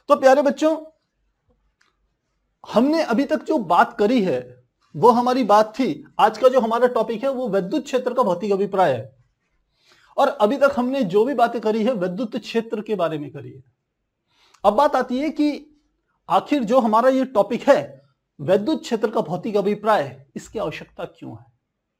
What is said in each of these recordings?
तो प्यारे बच्चों, हमने अभी तक जो बात करी है वो हमारी बात थी, आज का जो हमारा टॉपिक है वो विद्युत क्षेत्र का भौतिक अभिप्राय है। और अभी तक हमने जो भी बातें करी है विद्युत क्षेत्र के बारे में करी है। अब बात आती है कि आखिर जो हमारा ये टॉपिक है विद्युत क्षेत्र का भौतिक अभिप्राय, इसकी आवश्यकता क्यों है।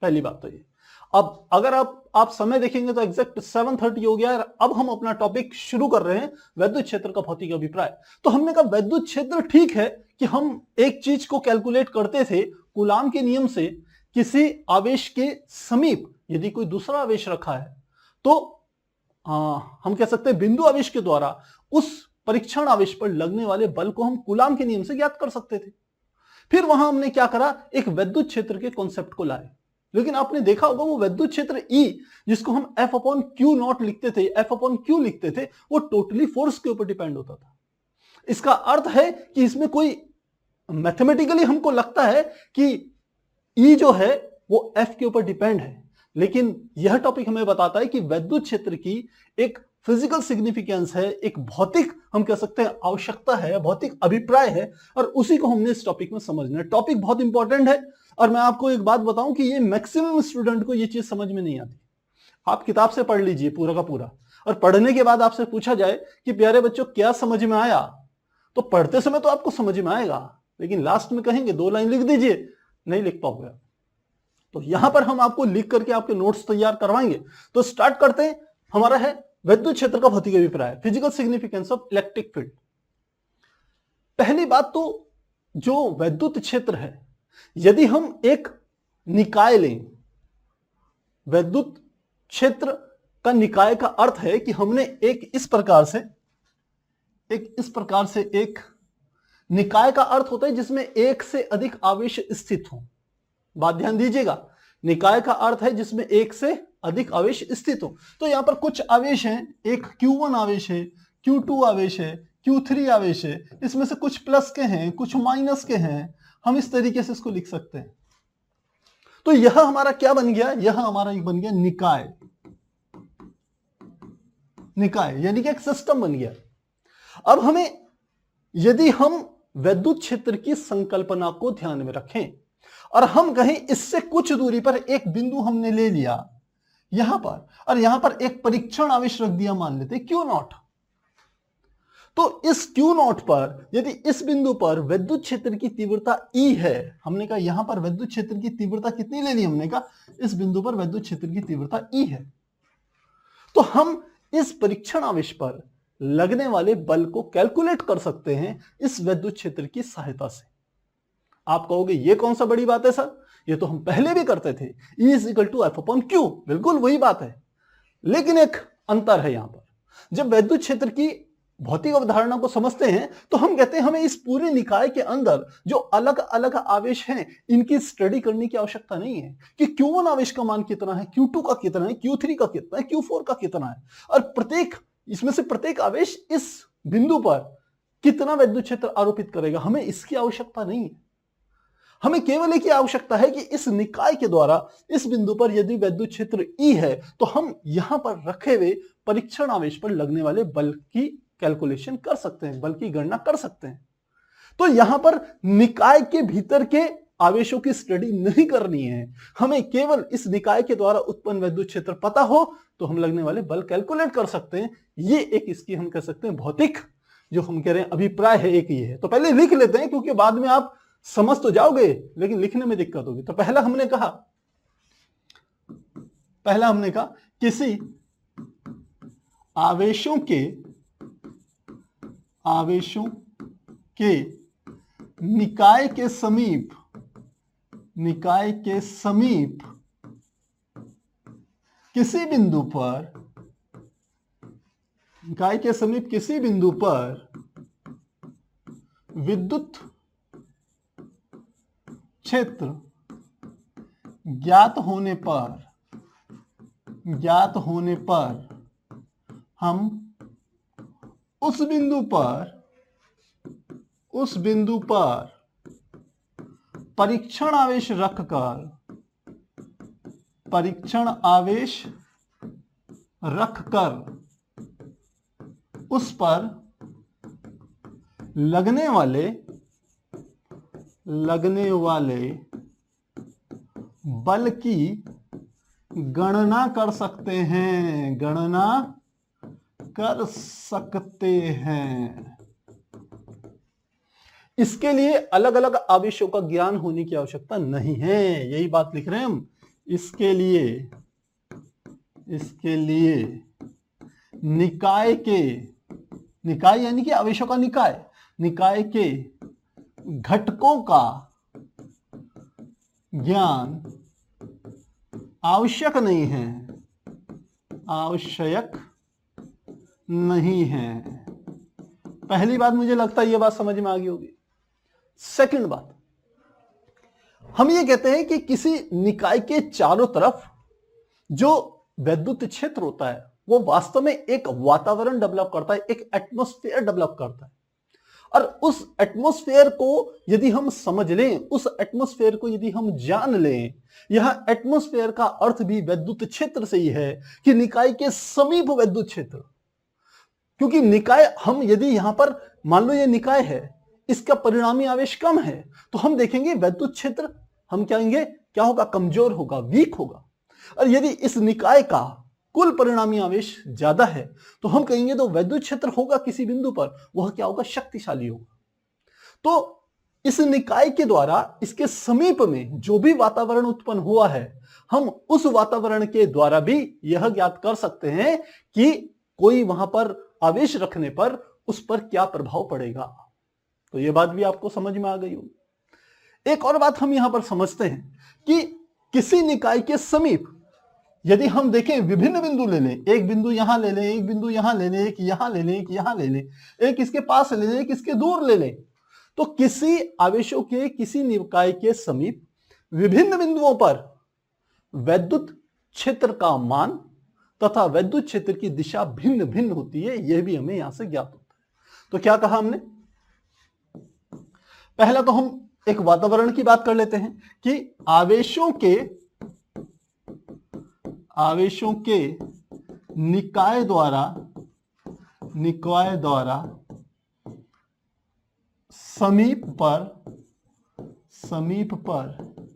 पहली बात तो ये। अब अगर आप समय देखेंगे तो एग्जैक्ट 7:30 हो गया है। अब हम अपना टॉपिक शुरू कर रहे हैं, विद्युत क्षेत्र का भौतिक अभिप्राय। तो हमने कहा विद्युत क्षेत्र ठीक है कि हम एक चीज को कैलकुलेट करते थे कूलाम के नियम से, किसी आवेश के समीप यदि कोई दूसरा आवेश रखा है तो हम कह सकते हैं बिंदु आवेश के द्वारा उस परीक्षण आवेश पर लगने वाले बल को हम कूलाम के नियम से ज्ञात कर सकते थे। फिर वहां हमने क्या करा, एक विद्युत क्षेत्र के कॉन्सेप्ट को लाए। लेकिन आपने देखा होगा वो विद्युत क्षेत्र E, जिसको हम F/Q0 लिखते थे, F/Q लिखते थे, वो टोटली फोर्स के ऊपर डिपेंड होता था। इसका अर्थ है कि इसमें कोई मैथमेटिकली हमको लगता है कि E जो है वो F के ऊपर डिपेंड है, लेकिन यह टॉपिक हमें बताता है कि विद्युत क्षेत्र की एक फिजिकल सिग्निफिकेंस है, एक भौतिक हम कह सकते हैं आवश्यकता है, भौतिक अभिप्राय है, और उसी को हमने इस टॉपिक में समझना है। टॉपिक बहुत इंपॉर्टेंट है और मैं आपको एक बात बताऊं कि ये मैक्सिमम स्टूडेंट को ये चीज समझ में नहीं आती। आप किताब से पढ़ लीजिए पूरा का पूरा, और पढ़ने के बाद आपसे पूछा जाए कि प्यारे बच्चों क्या समझ में आया, तो पढ़ते समय तो आपको समझ में आएगा, लेकिन लास्ट में कहेंगे 2 लाइन लिख दीजिए, नहीं लिख पाओगे। तो यहां पर हम आपको लिख करके आपके नोट्स तैयार करवाएंगे। तो स्टार्ट करते हैं। हमारा है विद्युत क्षेत्र का भौतिक अभिप्राय, physical significance of electric field. पहली बात तो जो विद्युत क्षेत्र है, यदि हम एक निकाय लें, विद्युत क्षेत्र का निकाय का अर्थ है कि हमने एक इस प्रकार से एक निकाय का अर्थ होता है जिसमें एक से अधिक आवेश स्थित हो। बात ध्यान दीजिएगा, निकाय का अर्थ है जिसमें एक से अधिक आवेश स्थित हो। तो यहां पर कुछ आवेश हैं, एक Q1 आवेश है, Q2 आवेश है, Q3 आवेश है, इसमें से कुछ प्लस के हैं, कुछ माइनस के हैं। हम इस तरीके से इसको लिख सकते हैं। तो यह हमारा क्या बन गया, यह हमारा एक बन गया निकाय, निकाय यानी कि एक सिस्टम बन गया। अब हमें, यदि हम विद्युत क्षेत्र की संकल्पना को ध्यान में रखें और हम कहें इससे कुछ दूरी पर एक बिंदु हमने ले लिया यहां पर, और यहां पर एक परीक्षण आवेश रख दिया, मान लेते Q0। तो इस Q0 पर यदि इस बिंदु पर विद्युत क्षेत्र की तीव्रता E है, हमने कहा यहां पर विद्युत क्षेत्र की तीव्रता कितनी ले ली, हमने कहा इस बिंदु पर विद्युत क्षेत्र की तीव्रता E है, तो हम इस परीक्षण आवेश पर लगने वाले बल को कैलकुलेट कर सकते हैं इस विद्युत क्षेत्र की सहायता से। आप कहोगे ये कौन सा बड़ी बात है सर, ये तो हम पहले भी करते थे, E = F/Q, बिल्कुल वही बात है। लेकिन एक अंतर है यहां पर, जब विद्युत क्षेत्र की भौतिक अवधारणा को समझते हैं तो हम कहते हैं हमें इस पूरे निकाय के अंदर जो अलग अलग आवेश हैं इनकी स्टडी करने की आवश्यकता नहीं है कि Q1 आवेश का मान कितना है, Q2 का कितना है, Q3 का कितना है, Q4 का कितना है, और इसमें से प्रत्येक आवेश इस बिंदु पर कितना विद्युत क्षेत्र आरोपित करेगा, हमें इसकी आवश्यकता नहीं है। हमें केवल एक ही आवश्यकता है कि इस निकाय के द्वारा इस बिंदु पर यदि विद्युत क्षेत्र E है तो हम यहां पर रखे हुए परीक्षण आवेश पर लगने वाले बल की कैलकुलेशन कर सकते हैं, बल की गणना कर सकते हैं। तो यहां पर निकाय के भीतर के आवेशों की स्टडी नहीं करनी है, हमें केवल इस निकाय के द्वारा उत्पन्न विद्युत क्षेत्र पता हो तो हम लगने वाले बल कैलकुलेट कर सकते हैं। ये एक इसकी हम कह सकते हैं भौतिक, जो हम कह रहे हैं अभिप्राय है, एक ये है। तो पहले लिख लेते हैं क्योंकि बाद में आप समझ तो जाओगे लेकिन लिखने में दिक्कत होगी। तो पहला हमने कहा किसी आवेशों के निकाय के समीप किसी बिंदु पर विद्युत क्षेत्र ज्ञात होने पर हम उस बिंदु पर परीक्षण आवेश रखकर उस पर लगने वाले बल की गणना कर सकते हैं। इसके लिए अलग अलग आवेशों का ज्ञान होने की आवश्यकता नहीं है, यही बात लिख रहे हैं हम। इसके लिए निकाय यानी कि आवेशों का निकाय के घटकों का ज्ञान आवश्यक नहीं है। पहली बात, मुझे लगता है यह बात समझ में आ गई होगी। सेकंड बात, हम ये कहते हैं कि किसी निकाय के चारों तरफ जो वैद्युत क्षेत्र होता है वो वास्तव में एक वातावरण डेवलप करता है, एक एटमॉस्फेयर डेवलप करता है। और उस एटमॉस्फेयर को यदि हम समझ लें, उस एटमॉस्फेयर को यदि हम जान लें, यह एटमॉस्फेयर का अर्थ भी वैद्युत क्षेत्र से ही है कि निकाय के समीप वैद्युत क्षेत्र। क्योंकि निकाय, हम यदि यहां पर मान लो ये निकाय है, इसका परिणामी आवेश कम है, तो हम देखेंगे वैद्युत क्षेत्र हम कहेंगे क्या होगा, कमजोर होगा, वीक होगा। और यदि इस निकाय का कुल परिणामी आवेश ज्यादा है तो हम कहेंगे तो वैद्युत क्षेत्र होगा किसी बिंदु पर, वह क्या होगा, शक्तिशाली होगा। तो इस निकाय के द्वारा इसके समीप में जो भी वातावरण उत्पन्न हुआ है, हम उस वातावरण के द्वारा भी यह ज्ञात कर सकते हैं कि कोई वहां पर आवेश रखने पर उस पर क्या प्रभाव पड़ेगा। तो यह बात भी आपको समझ में आ गई होगी। एक और बात हम यहां पर समझते हैं कि किसी निकाय के समीप यदि हम देखें, विभिन्न बिंदु ले लें, एक बिंदु यहां ले लें, एक बिंदु यहां ले लें, एक यहां ले लें, एक यहां ले लें, एक इसके पास ले लें, एक इसके दूर ले लें, तो किसी आवेशों के किसी निकाय के समीप विभिन्न बिंदुओं पर वैद्युत क्षेत्र का मान तथा वैद्युत क्षेत्र की दिशा भिन्न भिन्न होती है, यह भी हमें यहां से ज्ञात होता है। तो क्या कहा हमने, पहला तो हम एक वातावरण की बात कर लेते हैं कि आवेशों के निकाय द्वारा समीप पर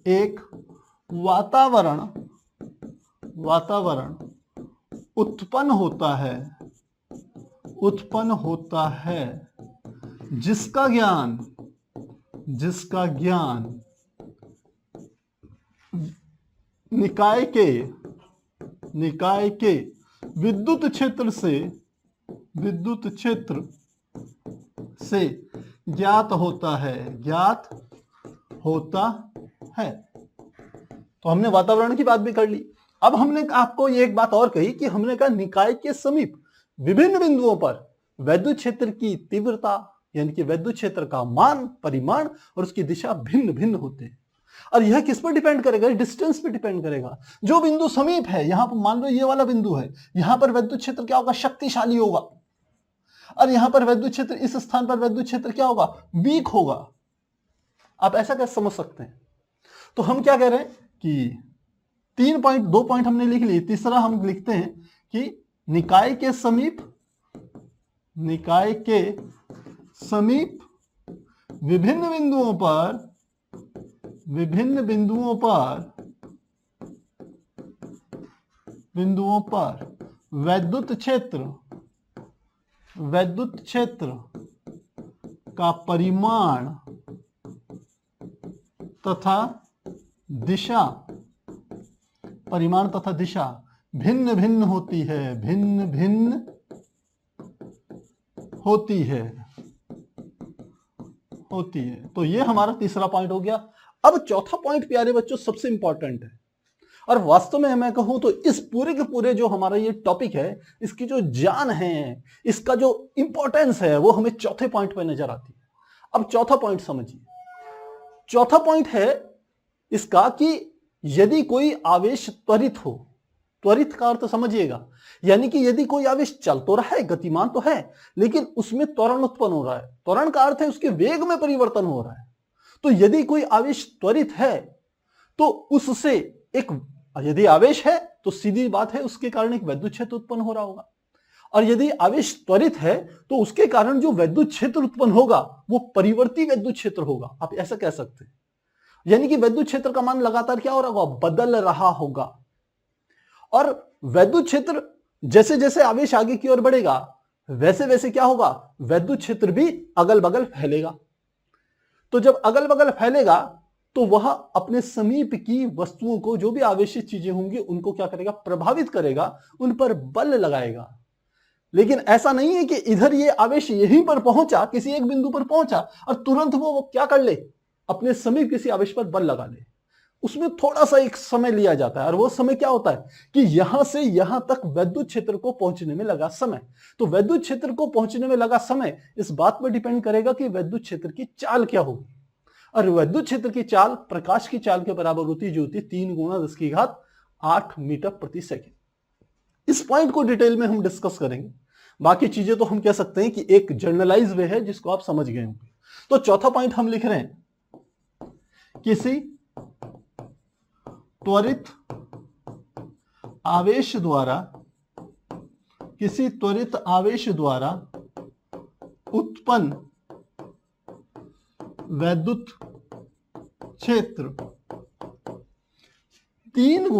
एक वातावरण उत्पन्न होता है जिसका ज्ञान निकाय के विद्युत क्षेत्र से ज्ञात होता है। तो हमने वातावरण की बात भी कर ली। अब हमने आपको ये एक बात और कही कि हमने कहा निकाय के समीप विभिन्न बिंदुओं पर वैद्युत क्षेत्र की तीव्रता यानी कि वैद्युत क्षेत्र का मान, परिमाण और उसकी दिशा भिन्न भिन्न होते हैं। और यह किस पर डिपेंड करेगा, डिस्टेंस पे डिपेंड करेगा। जो बिंदु समीप है, यहां पर मान लो ये वाला बिंदु है, यहां पर वैद्युत क्षेत्र क्या होगा, शक्तिशाली होगा। और यहां पर वैद्युत क्षेत्र, इस स्थान पर वैद्युत क्षेत्र क्या होगा, वीक होगा। आप ऐसा कैसे समझ सकते हैं। तो हम क्या कह रहे हैं कि 2 पॉइंट हमने लिख लिए, तीसरा हम लिखते हैं कि निकाय के समीप विभिन्न बिंदुओं पर वैद्युत क्षेत्र का परिमाण तथा दिशा भिन्न भिन्न होती है। तो ये हमारा तीसरा पॉइंट हो गया। अब चौथा पॉइंट प्यारे बच्चों सबसे इंपॉर्टेंट है, और वास्तव में मैं कहूं तो इस पूरे के पूरे जो हमारा ये टॉपिक है, इसकी जो जान है, इसका जो इंपॉर्टेंस है, वो हमें चौथे पॉइंट पे नजर आती है। अब चौथा पॉइंट समझिए। चौथा पॉइंट है इसका कि यदि कोई आवेश त्वरित हो, त्वरित का अर्थ समझिएगा, यानी कि यदि कोई आवेश चल तो रहा है, गतिमान तो है, लेकिन उसमें त्वरण उत्पन्न हो रहा है। त्वरण का अर्थ है उसके वेग में परिवर्तन हो रहा है। तो यदि कोई आवेश त्वरित है तो उससे यदि आवेश है तो सीधी बात है उसके कारण एक वैद्युत क्षेत्र उत्पन्न हो रहा होगा। और यदि आवेश त्वरित है तो उसके कारण जो वैद्युत क्षेत्र उत्पन्न होगा वो परिवर्ती वैद्युत क्षेत्र होगा, आप ऐसा कह सकते हैं। यानी कि वैद्युत क्षेत्र का मान लगातार क्या हो रहा होगा, बदल रहा होगा। और वैद्युत क्षेत्र जैसे जैसे आवेश आगे की ओर बढ़ेगा वैसे वैसे क्या होगा, वैद्युत क्षेत्र भी अगल बगल फैलेगा। तो जब अगल बगल फैलेगा तो वह अपने समीप की वस्तुओं को, जो भी आवेशित चीजें होंगी उनको क्या करेगा, प्रभावित करेगा, उन पर बल लगाएगा। लेकिन ऐसा नहीं है कि इधर ये आवेश यहीं पर पहुंचा, किसी एक बिंदु पर पहुंचा और तुरंत वो क्या कर ले, अपने समीप किसी आवेश पर बल लगा ले। उसमें थोड़ा सा एक समय लिया जाता है, और वो समय क्या होता है कि यहां से यहां तक वैद्युत क्षेत्र को पहुंचने में लगा समय। तो वैद्युत क्षेत्र को पहुंचने में लगा समय इस बात पर डिपेंड करेगा कि वैद्युत क्षेत्र की चाल क्या होगी। और वैद्युत क्षेत्र की चाल प्रकाश की चाल के बराबर होती है, जो होती है 3 × 10⁸ मीटर प्रति सेकेंड। इस पॉइंट को डिटेल में हम डिस्कस करेंगे। बाकी चीजें तो हम कह सकते हैं कि एक जर्नलाइज वे है जिसको आप समझ गए होंगे। तो चौथा पॉइंट हम लिख रहे हैं, किसी त्वरित आवेश द्वारा उत्पन्न वैद्युत क्षेत्र 3 ×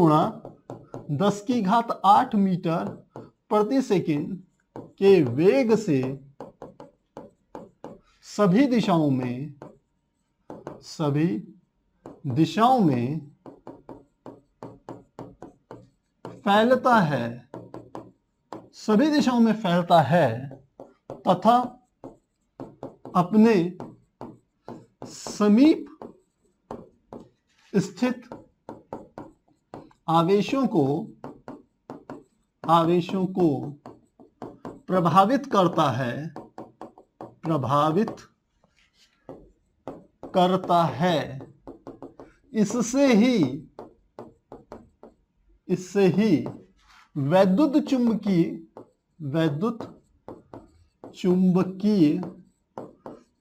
10⁸ मीटर प्रति सेकेंड के वेग से सभी दिशाओं में फैलता है, तथा अपने समीप स्थित आवेशों को प्रभावित करता है। इससे ही वैद्युत चुंबकीय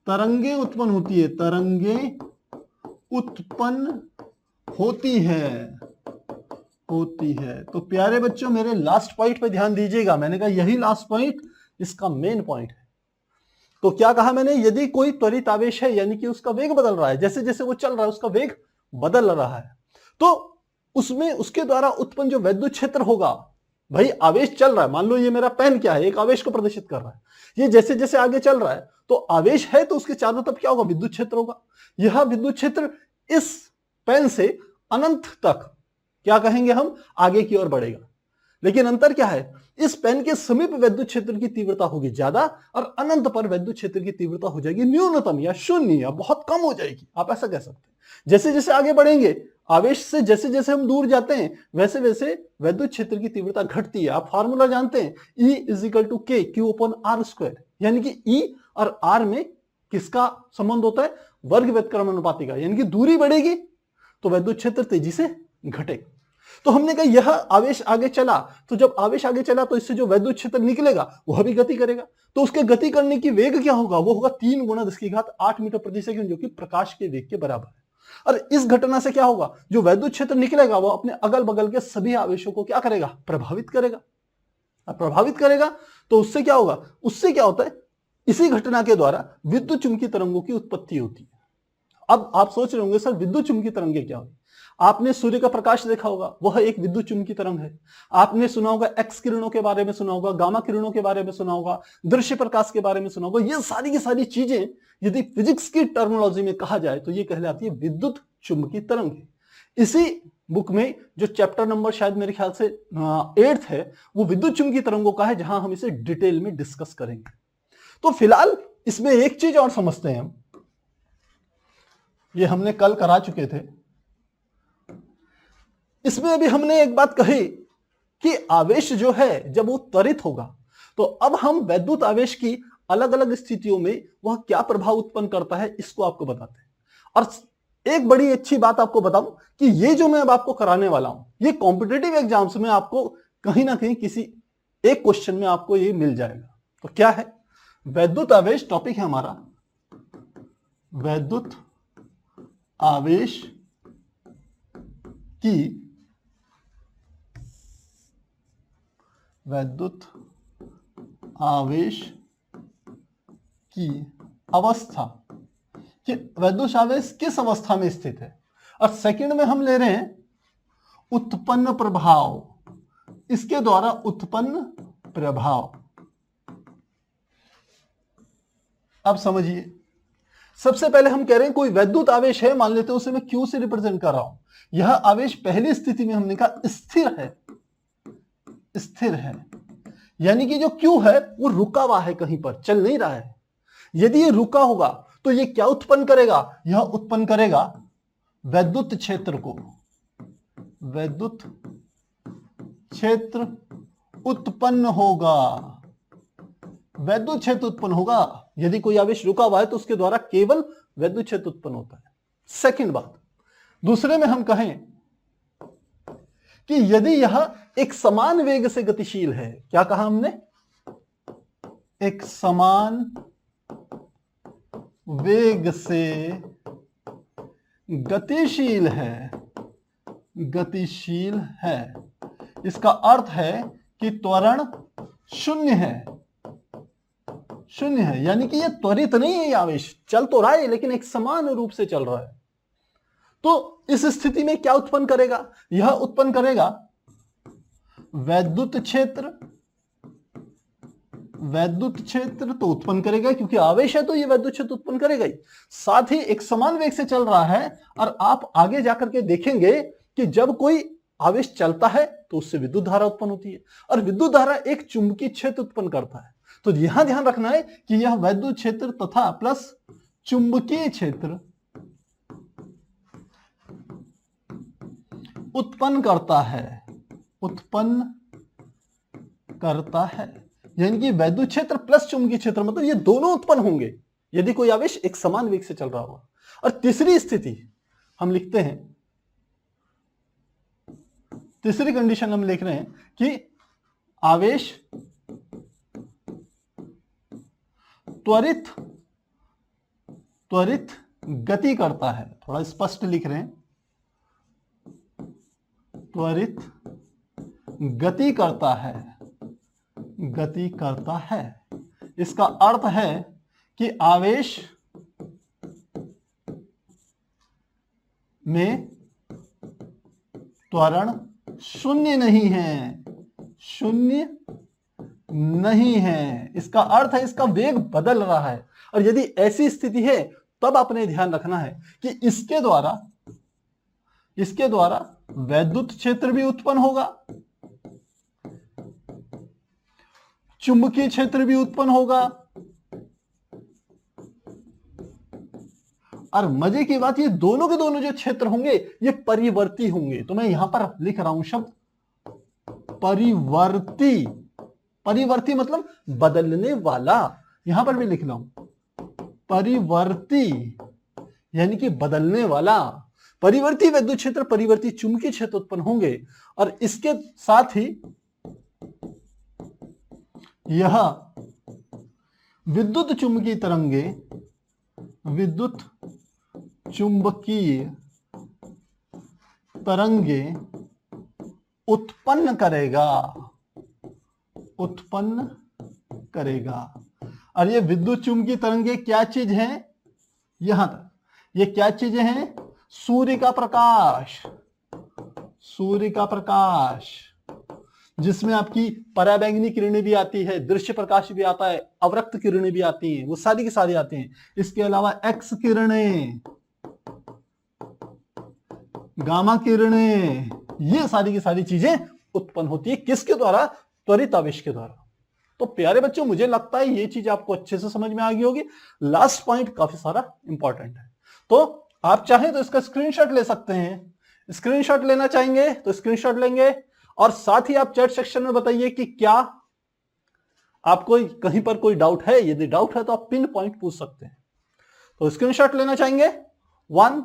तरंगें उत्पन्न होती है। तो प्यारे बच्चों, मेरे लास्ट पॉइंट पे ध्यान दीजिएगा। मैंने कहा यही लास्ट पॉइंट इसका मेन पॉइंट है। तो क्या कहा मैंने, यदि कोई त्वरित आवेश है यानी कि उसका वेग बदल रहा है, जैसे जैसे वो चल रहा है उसका वेग बदल रहा है, तो उसमें उसके द्वारा उत्पन्न जो वैद्युत क्षेत्र होगा, भाई आवेश चल रहा है, मान लो ये मेरा पेन क्या है, एक आवेश को प्रदर्शित कर रहा है, ये जैसे जैसे आगे चल रहा है तो आवेश है तो उसके चारों तरफ क्या होगा, विद्युत क्षेत्र होगा। यह विद्युत क्षेत्र इस पेन से अनंत तक क्या कहेंगे हम, आगे की ओर बढ़ेगा। लेकिन अंतर क्या है, इस पेन के समीप वैद्युत क्षेत्र की तीव्रता होगी ज्यादा और अनंत पर वैद्युत क्षेत्र की तीव्रता हो जाएगी न्यूनतम या शून्य या बहुत कम हो जाएगी, आप ऐसा कह सकते हैं। जैसे जैसे आगे बढ़ेंगे आवेश से, जैसे जैसे हम दूर जाते हैं वैसे वैसे वैद्युत क्षेत्र की तीव्रता घटती है। आप फार्मूला जानते हैं, E = K Q/r², यानी कि E और R में किसका संबंध होता है, वर्ग व्युत्क्रम अनुपाती का। यानी कि दूरी बढ़ेगी तो वैद्युत क्षेत्र तेजी से घटेगा। तो हमने कहा यह आवेश आगे चला, तो जब आवेश आगे चला तो इससे जो वैद्युत क्षेत्र निकलेगा वह भी गति करेगा। तो उसके गति करने की वेग क्या होगा, वो होगा 3 × 10⁸ मीटर प्रति सेकंड, जो कि प्रकाश के वेग के बराबर है। और इस घटना से क्या होगा, जो वैद्युत क्षेत्र निकलेगा वो अपने अगल बगल के सभी आवेशों को क्या करेगा, प्रभावित करेगा। प्रभावित करेगा तो उससे क्या होगा, उससे क्या होता है, इसी घटना के द्वारा विद्युत चुंबकीय तरंगों की उत्पत्ति होती है। अब आप सोच रहे होंगे सर विद्युत चुंबकीय तरंगें क्या होगी। आपने सूर्य का प्रकाश देखा होगा, वह एक विद्युत चुंबकीय तरंग है। आपने सुना होगा एक्स किरणों के बारे में सुना होगा, गामा किरणों के बारे में सुना होगा, दृश्य प्रकाश के बारे में सुना होगा। ये सारी की सारी चीजें यदि फिजिक्स की टर्मिनोलॉजी में कहा जाए तो ये कहलाती है विद्युत चुंबकीय तरंग है। इसी बुक में जो चैप्टर नंबर शायद मेरे ख्याल से 8th है, वो विद्युत चुंबकीय तरंगों का है, जहां हम इसे डिटेल में डिस्कस करेंगे। तो फिलहाल इसमें एक चीज और समझते हैं हम, ये हमने कल करा चुके थे। इसमें अभी हमने एक बात कही कि आवेश जो है जब वो त्वरित होगा तो अब हम वैद्युत आवेश की अलग अलग स्थितियों में वह क्या प्रभाव उत्पन्न करता है इसको आपको बताते हैं। और एक बड़ी अच्छी बात आपको बताऊं कि ये जो मैं अब आपको कराने वाला हूं, ये कॉम्पिटिटिव एग्जाम्स में आपको कहीं ना कहीं किसी एक क्वेश्चन में आपको ये मिल जाएगा। तो क्या है, वैद्युत आवेश टॉपिक है हमारा, वैद्युत आवेश आवेश की अवस्था कि वैद्युत आवेश किस अवस्था में स्थित है, और सेकंड में हम ले रहे हैं उत्पन्न प्रभाव, इसके द्वारा उत्पन्न प्रभाव। अब समझिए, सबसे पहले हम कह रहे हैं कोई वैद्युत आवेश है, मान लेते हैं उसे मैं Q से रिप्रेजेंट कर रहा हूं। यह आवेश पहली स्थिति में हमने कहा स्थिर है, स्थिर है, यानी कि जो Q है वो रुका हुआ है, कहीं पर चल नहीं रहा है। यदि ये रुका होगा तो ये क्या उत्पन्न करेगा, यह उत्पन्न करेगा वैद्युत क्षेत्र को, वैद्युत क्षेत्र उत्पन्न होगा, वैद्युत क्षेत्र उत्पन्न होगा। यदि कोई आवेश रुका हुआ है तो उसके द्वारा केवल वैद्युत क्षेत्र उत्पन्न होता है। सेकंड बात, दूसरे में हम कहें कि यदि यह एक समान वेग से गतिशील है, क्या कहा हमने, एक समान वेग से गतिशील है, गतिशील है, इसका अर्थ है कि त्वरण शून्य है, शून्य है, यानी कि ये त्वरित नहीं है, ये आवेश चल तो रहा है लेकिन एक समान रूप से चल रहा है। तो इस स्थिति में क्या उत्पन्न करेगा, यह उत्पन्न करेगा वैद्युत क्षेत्र, वैद्युत क्षेत्र तो उत्पन्न करेगा क्योंकि आवेश है तो ये वैद्युत क्षेत्र उत्पन्न करेगा ही, साथ ही एक समान वेग से चल रहा है। और आप आगे जाकर के देखेंगे कि जब कोई आवेश चलता है तो उससे विद्युत धारा उत्पन्न होती है, और विद्युत धारा एक चुंबकीय क्षेत्र उत्पन्न करता है। तो यहां ध्यान रखना है कि यह वैद्युत क्षेत्र तथा प्लस चुंबकीय क्षेत्र उत्पन्न करता है, उत्पन्न करता है, यानी कि वैद्युत क्षेत्र प्लस चुंबकीय क्षेत्र, मतलब ये दोनों उत्पन्न होंगे यदि कोई आवेश एक समान वेग से चल रहा होगा। और तीसरी स्थिति हम लिखते हैं, तीसरी कंडीशन हम लिख रहे हैं कि आवेश त्वरित, त्वरित गति करता है, थोड़ा स्पष्ट लिख रहे हैं, त्वरित गति करता है, गति करता है। इसका अर्थ है कि आवेश में त्वरण शून्य नहीं है, शून्य नहीं है। इसका अर्थ है इसका वेग बदल रहा है। और यदि ऐसी स्थिति है तब आपने ध्यान रखना है कि इसके द्वारा वैद्युत क्षेत्र भी उत्पन्न होगा, चुंबकीय क्षेत्र भी उत्पन्न होगा, और मजे की बात ये दोनों के दोनों जो क्षेत्र होंगे ये परिवर्ती होंगे। तो मैं यहां पर लिख रहा हूं शब्द परिवर्ती, परिवर्ती मतलब बदलने वाला, यहां पर भी लिख रहा हूं परिवर्ती, यानी कि बदलने वाला। परिवर्ती वैद्युत क्षेत्र, परिवर्ती चुंबकीय क्षेत्र उत्पन्न होंगे, और इसके साथ ही यह विद्युत चुंबकीय तरंगे, विद्युत चुंबकीय तरंगे उत्पन्न करेगा, उत्पन्न करेगा। और ये विद्युत चुंबकीय तरंगे क्या चीज है, यहां तक ये क्या चीजें हैं, सूर्य का प्रकाश, सूर्य का प्रकाश, जिसमें आपकी पराबैंगनी किरणें भी आती है, दृश्य प्रकाश भी आता है, अवरक्त किरणें भी आती हैं, वो सारी की सारी आती हैं। इसके अलावा एक्स किरणें, गामा किरणें, ये सारी की सारी चीजें उत्पन्न होती है किसके द्वारा, त्वरित आवेश के द्वारा। तो प्यारे बच्चों मुझे लगता है ये चीज आपको अच्छे से समझ में आ गई होगी। लास्ट पॉइंट काफी सारा इंपॉर्टेंट है, तो आप चाहें तो इसका स्क्रीनशॉट ले सकते हैं। स्क्रीनशॉट लेना चाहेंगे तो स्क्रीनशॉट लेंगे, और साथ ही आप चैट सेक्शन में बताइए कि क्या आपको कहीं पर कोई डाउट है। यदि डाउट है तो आप पिन पॉइंट पूछ सकते हैं। तो स्क्रीनशॉट लेना चाहेंगे 1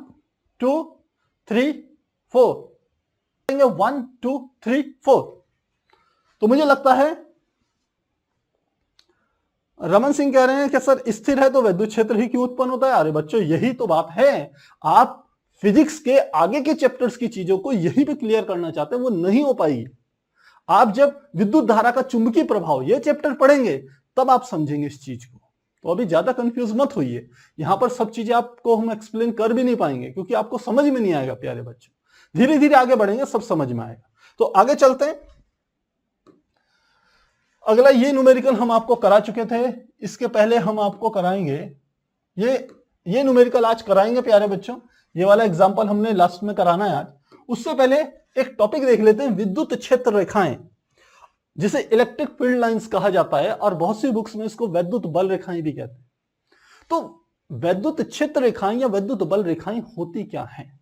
2 3 4, 1 2 3 4। तो मुझे लगता है रमन सिंह कह रहे हैं कि सर स्थिर है तो विद्युत क्षेत्र ही क्यों उत्पन्न होता है। अरे बच्चों यही तो बात है, आप फिजिक्स के आगे के चैप्टर्स की चीजों को यहीं पे क्लियर करना चाहते हैं, वो नहीं हो पाई। आप जब विद्युत धारा का चुंबकीय प्रभाव ये चैप्टर पढ़ेंगे तब आप समझेंगे इस चीज को। तो अभी ज्यादा कंफ्यूज मत होइए, यहां पर सब चीजें आपको हम एक्सप्लेन कर भी नहीं पाएंगे क्योंकि आपको समझ में नहीं आएगा प्यारे बच्चों। धीरे धीरे आगे बढ़ेंगे, सब समझ में आएगा। तो आगे चलते हैं। अगला ये न्यूमेरिकल हम आपको करा चुके थे, इसके पहले हम आपको कराएंगे ये न्यूमेरिकल आज कराएंगे प्यारे बच्चों। ये वाला एग्जांपल हमने लास्ट में कराना है आज। उससे पहले एक टॉपिक देख लेते हैं, विद्युत क्षेत्र रेखाएं, जिसे इलेक्ट्रिक फील्ड लाइंस कहा जाता है और बहुत सी बुक्स में इसको विद्युत बल रेखाएं भी कहते हैं। तो विद्युत क्षेत्र रेखाएं या विद्युत बल रेखाएं होती क्या हैं?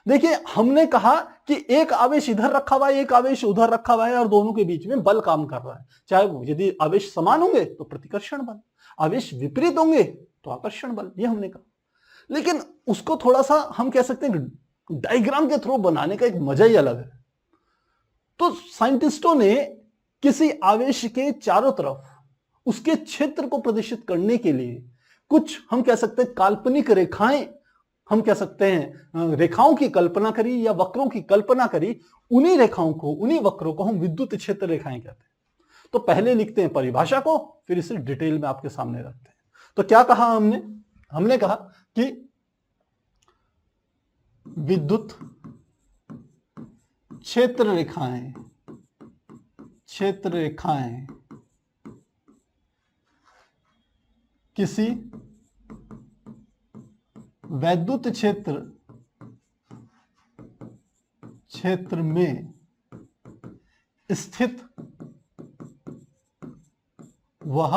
देखिए, हमने कहा कि एक आवेश इधर रखा हुआ है, एक आवेश उधर रखा हुआ है और दोनों के बीच में बल काम कर रहा है। चाहे वो यदि आवेश समान होंगे तो प्रतिकर्षण बल, आवेश विपरीत होंगे तो आकर्षण बल, ये हमने कहा। लेकिन उसको थोड़ा सा हम कह सकते हैं डायग्राम के थ्रू बनाने का एक मजा ही अलग है। तो साइंटिस्टों ने किसी आवेश के चारों तरफ उसके क्षेत्र को प्रदर्शित करने के लिए कुछ हम कह सकते हैं काल्पनिक रेखाएं, हम कह सकते हैं रेखाओं की कल्पना करी या वक्रों की कल्पना करी। उन्हीं रेखाओं को, उन्हीं वक्रों को हम विद्युत क्षेत्र रेखाएं कहते हैं। तो पहले लिखते हैं परिभाषा को, फिर इसे डिटेल में आपके सामने रखते हैं। तो क्या कहा हमने? हमने कहा कि विद्युत क्षेत्र रेखाएं किसी वैद्युत क्षेत्र में स्थित वह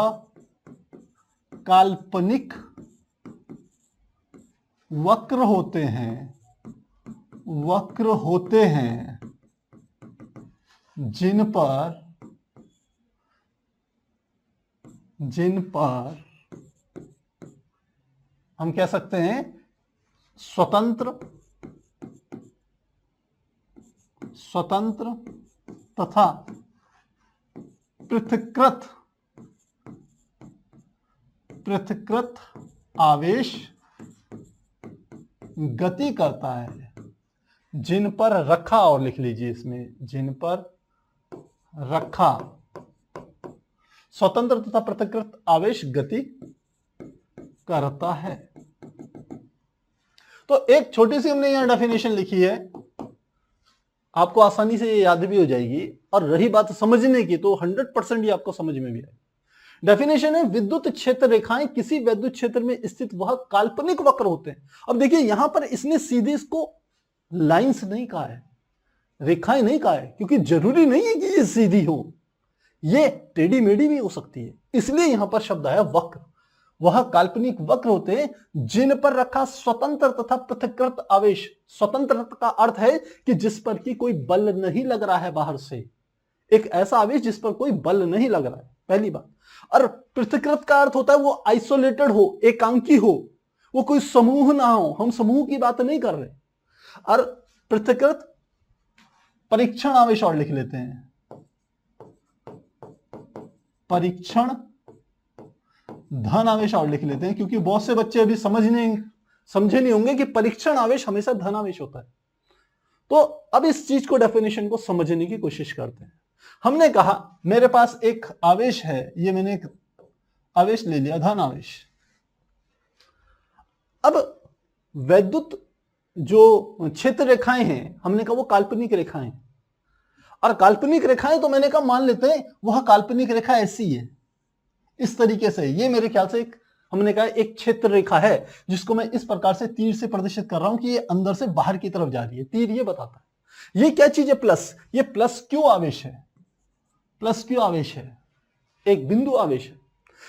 काल्पनिक वक्र होते हैं जिन पर हम कह सकते हैं स्वतंत्र तथा पृथक्कृत आवेश गति करता है, जिन पर रखा, और लिख लीजिए इसमें, जिन पर रखा स्वतंत्र तथा पृथक्कृत आवेश गति करता है। तो एक छोटी सी हमने यहां डेफिनेशन लिखी है, आपको आसानी से ये याद भी हो जाएगी। और रही बात समझने की, तो 100% ये आपको समझ में भी आएगी। डेफिनेशन है, विद्युत क्षेत्र रेखाएं किसी विद्युत क्षेत्र में स्थित वह काल्पनिक वक्र होते हैं। अब देखिए, यहां पर इसने सीधे इसको लाइंस नहीं कहा है, रेखाएं नहीं कहा है, क्योंकि जरूरी नहीं है कि ये सीधी हो, ये टेढ़ी मेढ़ी भी हो सकती है। इसलिए यहां पर शब्द आया वक्र। वह काल्पनिक वक्र होते हैं जिन पर रखा स्वतंत्र तथा पृथक्कृत आवेश। स्वतंत्र का अर्थ है कि जिस पर कि कोई बल नहीं लग रहा है बाहर से, एक ऐसा आवेश जिस पर कोई बल नहीं लग रहा है, पहली बात। और पृथक्कृत का अर्थ होता है वो आइसोलेटेड हो, एकांकी हो, वो कोई समूह ना हो, हम समूह की बात नहीं कर रहे। और पृथक्कृत परीक्षण आवेश और लिख लेते हैं, परीक्षण धन आवेश और लिख लेते हैं, क्योंकि बहुत से बच्चे अभी समझे नहीं होंगे कि परीक्षण आवेश हमेशा धन आवेश होता है। तो अब इस चीज को, डेफिनेशन को समझने की कोशिश करते हैं। हमने कहा मेरे पास एक आवेश है, ये मैंने एक आवेश ले लिया, धन आवेश। अब वैद्युत जो क्षेत्र रेखाएं हैं, हमने कहा वो काल्पनिक रेखाएं, और काल्पनिक रेखाएं तो मैंने कहा मान लेते हैं वह काल्पनिक रेखा ऐसी है, इस तरीके से। ये मेरे ख्याल से हमने कहा एक क्षेत्र रेखा है, जिसको मैं इस प्रकार से तीर से प्रदर्शित कर रहा हूं कि ये अंदर से बाहर की तरफ जा रही है। तीर ये बताता है। ये क्या चीज है? प्लस। ये प्लस क्यू आवेश है, प्लस क्यू आवेश है, एक बिंदु आवेश है।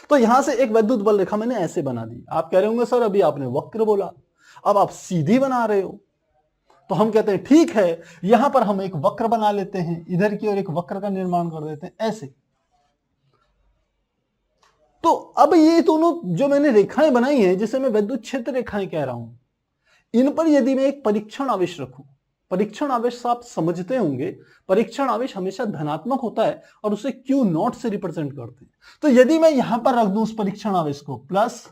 तो यहां से एक वैद्युत बल रेखा मैंने ऐसे बना दी। आप कह रहे होंगे सर अभी आपने वक्र बोला, अब आप सीधी बना रहे हो। तो हम कहते हैं ठीक है, यहां पर हम एक वक्र बना लेते हैं, इधर की ओर एक वक्र का निर्माण कर देते हैं ऐसे। तो अब ये दोनों जो मैंने रेखाएं बनाई हैं, जिसे मैं विद्युत क्षेत्र रेखाएं कह रहा हूं, इन पर यदि मैं एक परीक्षण आवेश रखूं, परीक्षण आवेश आप समझते होंगे, परीक्षण आवेश हमेशा धनात्मक होता है और उसे Q नॉट से रिप्रेजेंट करते हैं। तो यदि मैं यहां पर रख दूं उस परीक्षण आवेश को प्लस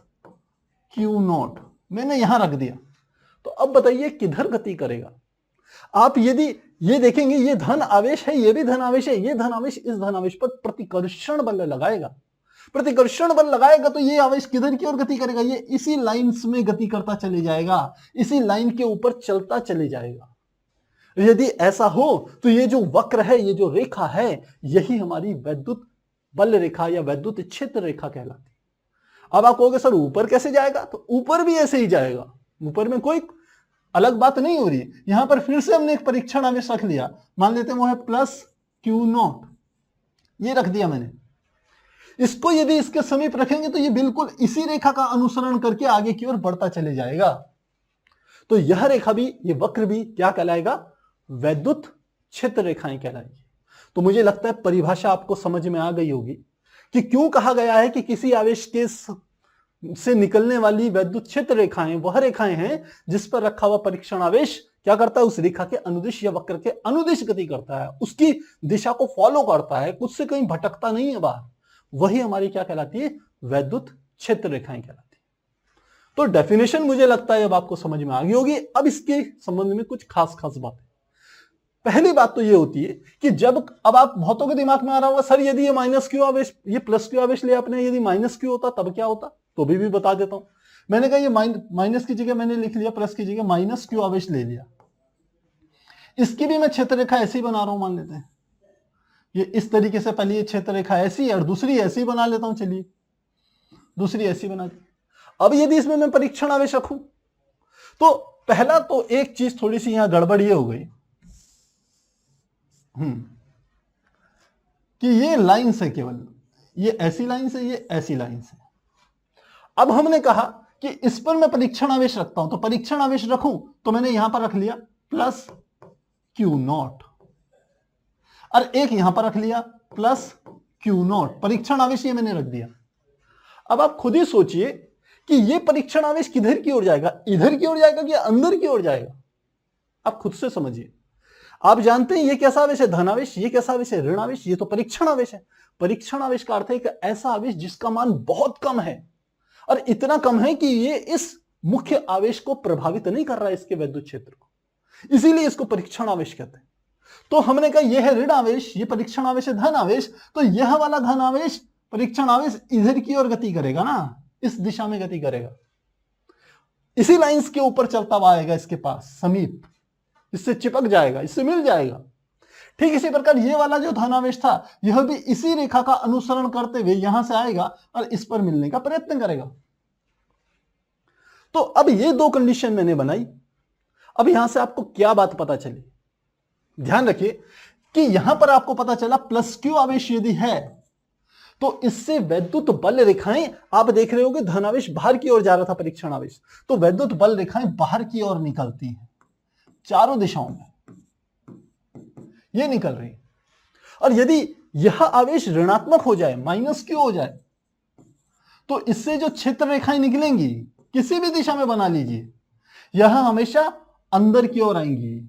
Q नॉट, मैंने यहां रख दिया, तो अब बताइए किधर गति करेगा? आप यदि ये देखेंगे, ये धन आवेश है, ये भी धन आवेश है, ये धन आवेश इस धन आवेश पर प्रतिकर्षण बल लगाएगा। प्रतिकर्षण बल लगाएगा तो ये आवेश किधर की ओर गति करेगा, ये इसी लाइंस में गति करता चले जाएगा, इसी लाइन के ऊपर चलता चले जाएगा। यदि ऐसा हो तो ये जो वक्र है, ये जो रेखा है, यही हमारी वैद्युत बल रेखा या वैद्युत क्षेत्र रेखा कहलाती है। अब आप कहोगे सर ऊपर कैसे जाएगा, तो ऊपर भी ऐसे ही जाएगा, ऊपर में कोई अलग बात नहीं हो रही। यहां पर फिर से हमने एक परीक्षण आवेश रख लिया, मान लेते हैं वो है प्लस Q0, ये रख दिया मैंने। इसको यदि इसके समीप रखेंगे तो ये बिल्कुल इसी रेखा का अनुसरण करके आगे की ओर बढ़ता चले जाएगा। तो यह रेखा भी, ये वक्र भी क्या कहलाएगा, वैद्युत क्षेत्र रेखाएं कहलाएगी। तो मुझे लगता है परिभाषा आपको समझ में आ गई होगी कि क्यों कहा गया है कि किसी आवेश के से निकलने वाली वैद्युत क्षेत्र रेखाएं वह रेखाएं हैं जिस पर रखा हुआ परीक्षण आवेश क्या करता है, उस रेखा के अनुदिश या वक्र के अनुदिश गति करता है, उसकी दिशा को फॉलो करता है, कुछ से कहीं भटकता नहीं है बाहर। वही हमारी क्या कहलाती है, वैद्युत क्षेत्र रेखाएं कहलाती है। तो डेफिनेशन मुझे लगता है अब आपको समझ में आ गई होगी। अब इसके संबंध में कुछ खास बातें। पहली बात तो ये होती है कि जब, अब आप बहुतों के दिमाग में आ रहा होगा सर यदि ये माइनस क्यू आवेश, ये प्लस क्यू आवेश ले आपने, यदि माइनस क्यू होता तब क्या होता, तो भी बता देता हूं। मैंने कहा ये माइनस की जगह मैंने लिख लिया, प्लस की जगह माइनस क्यू आवेश ले लिया। इसकी भी मैं क्षेत्र रेखा ऐसे ही बना रहा हूं, मान लेते हैं ये इस तरीके से, पहले ये क्षेत्र रेखा ऐसी है और दूसरी ऐसी बना लेता हूं। चलिए दूसरी ऐसी बना दी। अब यदि इसमें मैं परीक्षण आवेश रखूं तो पहला तो एक चीज थोड़ी सी यहां गड़बड़ ये हो गई कि ये लाइन से, केवल ये ऐसी लाइन से, ये ऐसी लाइन से। अब हमने कहा कि इस पर मैं परीक्षण आवेश रखता हूं, तो परीक्षण आवेश रखूं तो मैंने यहां पर रख लिया प्लस Q0 और एक यहां पर रख लिया प्लस Q0, परीक्षण आवेश ये मैंने रख दिया। अब आप खुद ही सोचिए कि ये परीक्षण आवेश किधर की ओर जाएगा, इधर की ओर जाएगा कि अंदर की ओर जाएगा, आप खुद से समझिए। आप जानते हैं ये कैसा आवेश है, धन आवेश, ये कैसा आवेश है, ऋण आवेश, ये तो परीक्षण आवेश है। परीक्षण आवेश का अर्थ है कि ऐसा आवेश जिसका मान बहुत कम है और इतना कम है कि ये इस मुख्य आवेश को प्रभावित नहीं कर रहा है, इसके वैद्युत क्षेत्र को, इसीलिए इसको परीक्षण आवेश कहते हैं। तो हमने कहा यह है ऋण आवेश, ये परीक्षण आवेश है धन आवेश, तो यह वाला धन आवेश, परीक्षण आवेश इधर की ओर गति करेगा ना, इस दिशा में गति करेगा, इसी लाइंस के ऊपर चलता हुआ आएगा, इसके पास समीप, इससे चिपक जाएगा, इससे मिल जाएगा। ठीक इसी प्रकार ये वाला जो धनावेश था यह भी इसी रेखा का अनुसरण करते हुए यहां से आएगा और इस पर मिलने का प्रयत्न करेगा। तो अब ये दो कंडीशन मैंने बनाई। अब यहां से आपको क्या बात पता चली, ध्यान रखिए कि यहां पर आपको पता चला प्लस क्यू आवेश यदि है तो इससे वैद्युत बल रेखाएं, आप देख रहे होगे धनावेश बाहर की ओर जा रहा था परीक्षण आवेश, तो वैद्युत बल रेखाएं बाहर की ओर निकलती हैं, चारों दिशाओं में ये निकल रही है। और यदि यह आवेश ऋणात्मक हो जाए, माइनस क्यू हो जाए, तो इससे जो क्षेत्र रेखाएं निकलेंगी किसी भी दिशा में बना लीजिए, यह हमेशा अंदर की ओर आएंगी।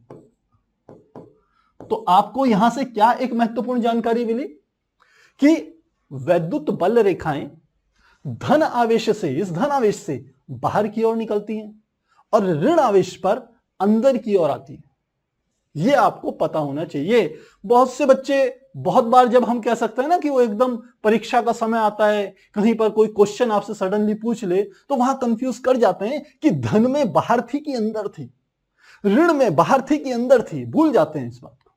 तो आपको यहां से क्या एक महत्वपूर्ण जानकारी मिली कि वैद्युत बल रेखाएं धन आवेश से, इस धन आवेश से बाहर की ओर निकलती हैं और ऋण आवेश पर अंदर की ओर आती है। यह आपको पता होना चाहिए। बहुत से बच्चे, बहुत बार जब हम कह सकते हैं ना कि वो एकदम परीक्षा का समय आता है, कहीं पर कोई क्वेश्चन आपसे सडनली पूछ ले तो वहां कंफ्यूज कर जाते हैं कि धन में बाहर थी कि अंदर थी, ऋण में बाहर थी कि अंदर थी, भूल जाते हैं इस बात को।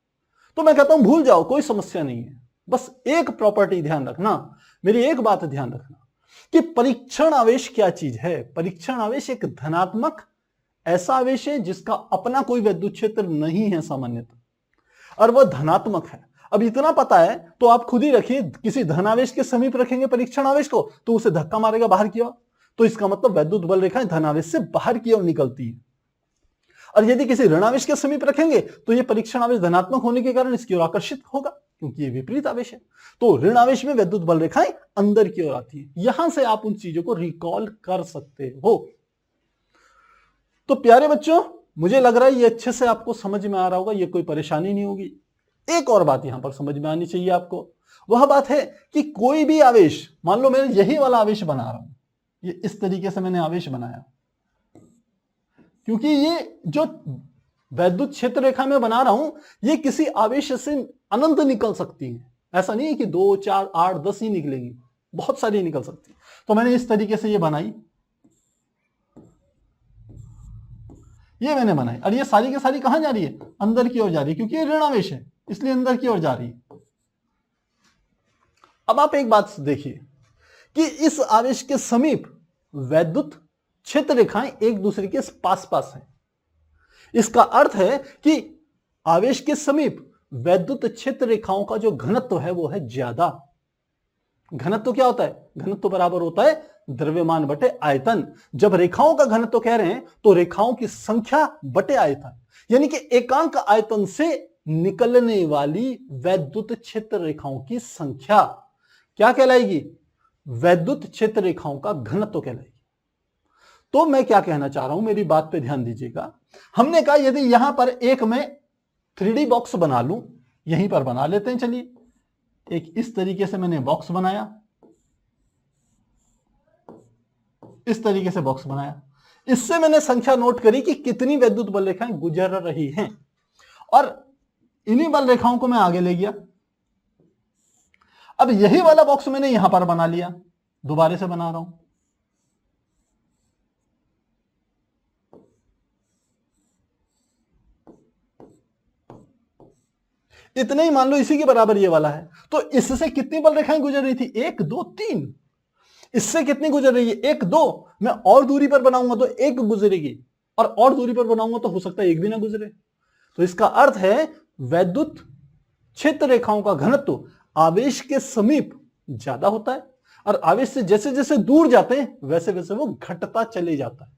तो मैं कहता हूं भूल जाओ, कोई समस्या नहीं है, बस एक प्रॉपर्टी ध्यान रखना, मेरी एक बात ध्यान रखना कि परीक्षण आवेश क्या चीज है। परीक्षण आवेश एक धनात्मक ऐसा आवेश है जिसका अपना कोई वैद्युत क्षेत्र नहीं है सामान्यतः, और वह धनात्मक है। अब इतना पता है तो आप खुद ही रखिए, किसी धनावेश के समीप रखेंगे परीक्षण आवेश को तो उसे धक्का मारेगा बाहर की ओर, तो इसका मतलब वैद्युत बल रेखाएं धनावेश से बाहर की ओर निकलती है। और यदि किसी ऋणावेश के समीप रखेंगे तो यह परीक्षण आवेश धनात्मक होने के कारण इसकी ओर आकर्षित होगा, क्योंकि ये विपरीत आवेश है। तो ऋण आवेश में वैद्युत बल रेखाएं अंदर की ओर आती है। यहां से आप उन चीजों को रिकॉल कर सकते हो। तो प्यारे बच्चों, मुझे लग रहा है ये अच्छे से आपको समझ में आ रहा होगा, ये कोई परेशानी नहीं होगी। एक और बात यहां पर समझ में आनी चाहिए आपको, वह बात है कि कोई भी आवेश, मान लो मैं यही वाला आवेश बना रहा हूं, ये इस तरीके से मैंने आवेश बनाया, क्योंकि ये जो वैद्युत क्षेत्र रेखा में बना रहा हूं ये किसी आवेश से अनंत निकल सकती है। ऐसा नहीं है कि 2, 4, 8, 10 ही निकलेगी, बहुत सारी निकल सकती है। तो मैंने इस तरीके से ये बनाई, ये मैंने बनाई, और ये सारी की सारी कहां जा रही है? अंदर की ओर जा रही है, क्योंकि ये ऋण आवेश है इसलिए अंदर की ओर जा रही है। अब आप एक बात देखिए कि इस आवेश के समीप वैद्युत क्षेत्र रेखाएं एक दूसरे के पास पास हैं। इसका अर्थ है कि आवेश के समीप वैद्युत क्षेत्र रेखाओं का जो घनत्व है वो है ज्यादा। घनत्व क्या होता है? घनत्व बराबर होता है द्रव्यमान बटे आयतन। जब रेखाओं का घनत्व कह रहे हैं तो रेखाओं की संख्या बटे आयतन, यानी कि एकांक आयतन से निकलने वाली वैद्युत क्षेत्र रेखाओं की संख्या क्या कहलाएगी? वैद्युत क्षेत्र रेखाओं का घनत्व कहलाएगी। तो मैं क्या कहना चाह रहा हूं, मेरी बात पे ध्यान दीजिएगा। हमने कहा यदि यहां पर एक मैं 3D बॉक्स बना लूं, यहीं पर बना लेते हैं, चलिए एक इस तरीके से मैंने बॉक्स बनाया, इस तरीके से बॉक्स बनाया। इससे मैंने संख्या नोट करी कि कितनी वैद्युत बल रेखाएं गुजर रही हैं, और इन्हीं बल रेखाओं को मैं आगे ले गया। अब यही वाला बॉक्स मैंने यहां पर बना लिया, दोबारा से बना रहा हूं। इतने ही मान लो इसी के बराबर ये वाला है, तो इससे कितनी बल रेखाएं गुजर रही थी? 1 2 3। इससे कितनी गुजर रही है? 1 2। मैं और दूरी पर बनाऊंगा तो 1 गुजरेगी, और दूरी पर बनाऊंगा तो हो सकता है 1 भी ना गुजरे। तो इसका अर्थ है वैद्युत क्षेत्र रेखाओं का घनत्व आवेश के समीप ज्यादा होता है, और आवेश से जैसे जैसे दूर जाते हैं वैसे वैसे वो घटता चले जाता है।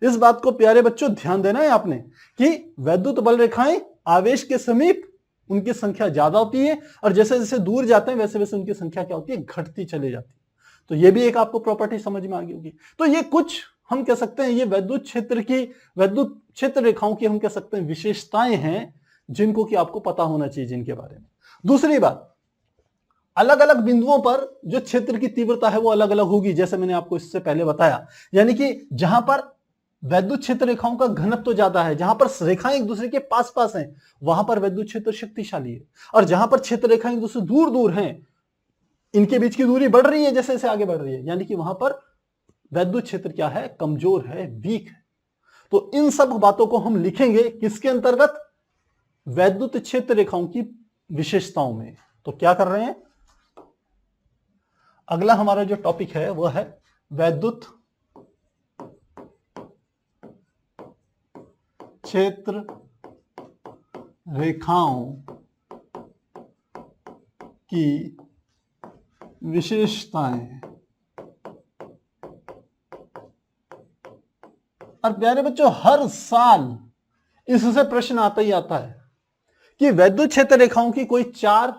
इस बात को प्यारे बच्चों ध्यान देना है आपने कि वैद्युत बल रेखाएं आवेश के समीप उनकी संख्या ज्यादा होती है, और जैसे जैसे दूर जाते हैं वैसे वैसे उनकी संख्या क्या होती है? घटती चली जाती है। तो ये भी एक आपको प्रॉपर्टी समझ में आ गई होगी। तो ये कुछ हम कह सकते हैं ये वैद्युत क्षेत्र रेखाओं की हम कह सकते हैं विशेषताएं हैं, जिनको कि आपको पता होना चाहिए जिनके बारे में। दूसरी बात, अलग अलग बिंदुओं पर जो क्षेत्र की तीव्रता है वो अलग अलग होगी, जैसे मैंने आपको इससे पहले बताया। यानी कि जहां पर वैद्युत क्षेत्र रेखाओं का घनत्व ज्यादा है, जहां पर रेखाएं एक दूसरे के पास पास हैं, वहां पर वैद्युत क्षेत्र शक्तिशाली है, और जहां पर क्षेत्र रेखाएं एक दूसरे दूर दूर हैं, इनके बीच की दूरी बढ़ रही है जैसे जैसे आगे बढ़ रही है, यानी कि वहां पर वैद्युत क्षेत्र क्या है? कमजोर है, वीक है। तो इन सब बातों को हम लिखेंगे किसके अंतर्गत? वैद्युत क्षेत्र रेखाओं की विशेषताओं में। तो क्या कर रहे हैं, अगला हमारा जो टॉपिक है वह है वैद्युत क्षेत्र रेखाओं की विशेषताएं। और प्यारे बच्चों हर साल इससे प्रश्न आता ही आता है कि वैद्युत क्षेत्र रेखाओं की कोई 4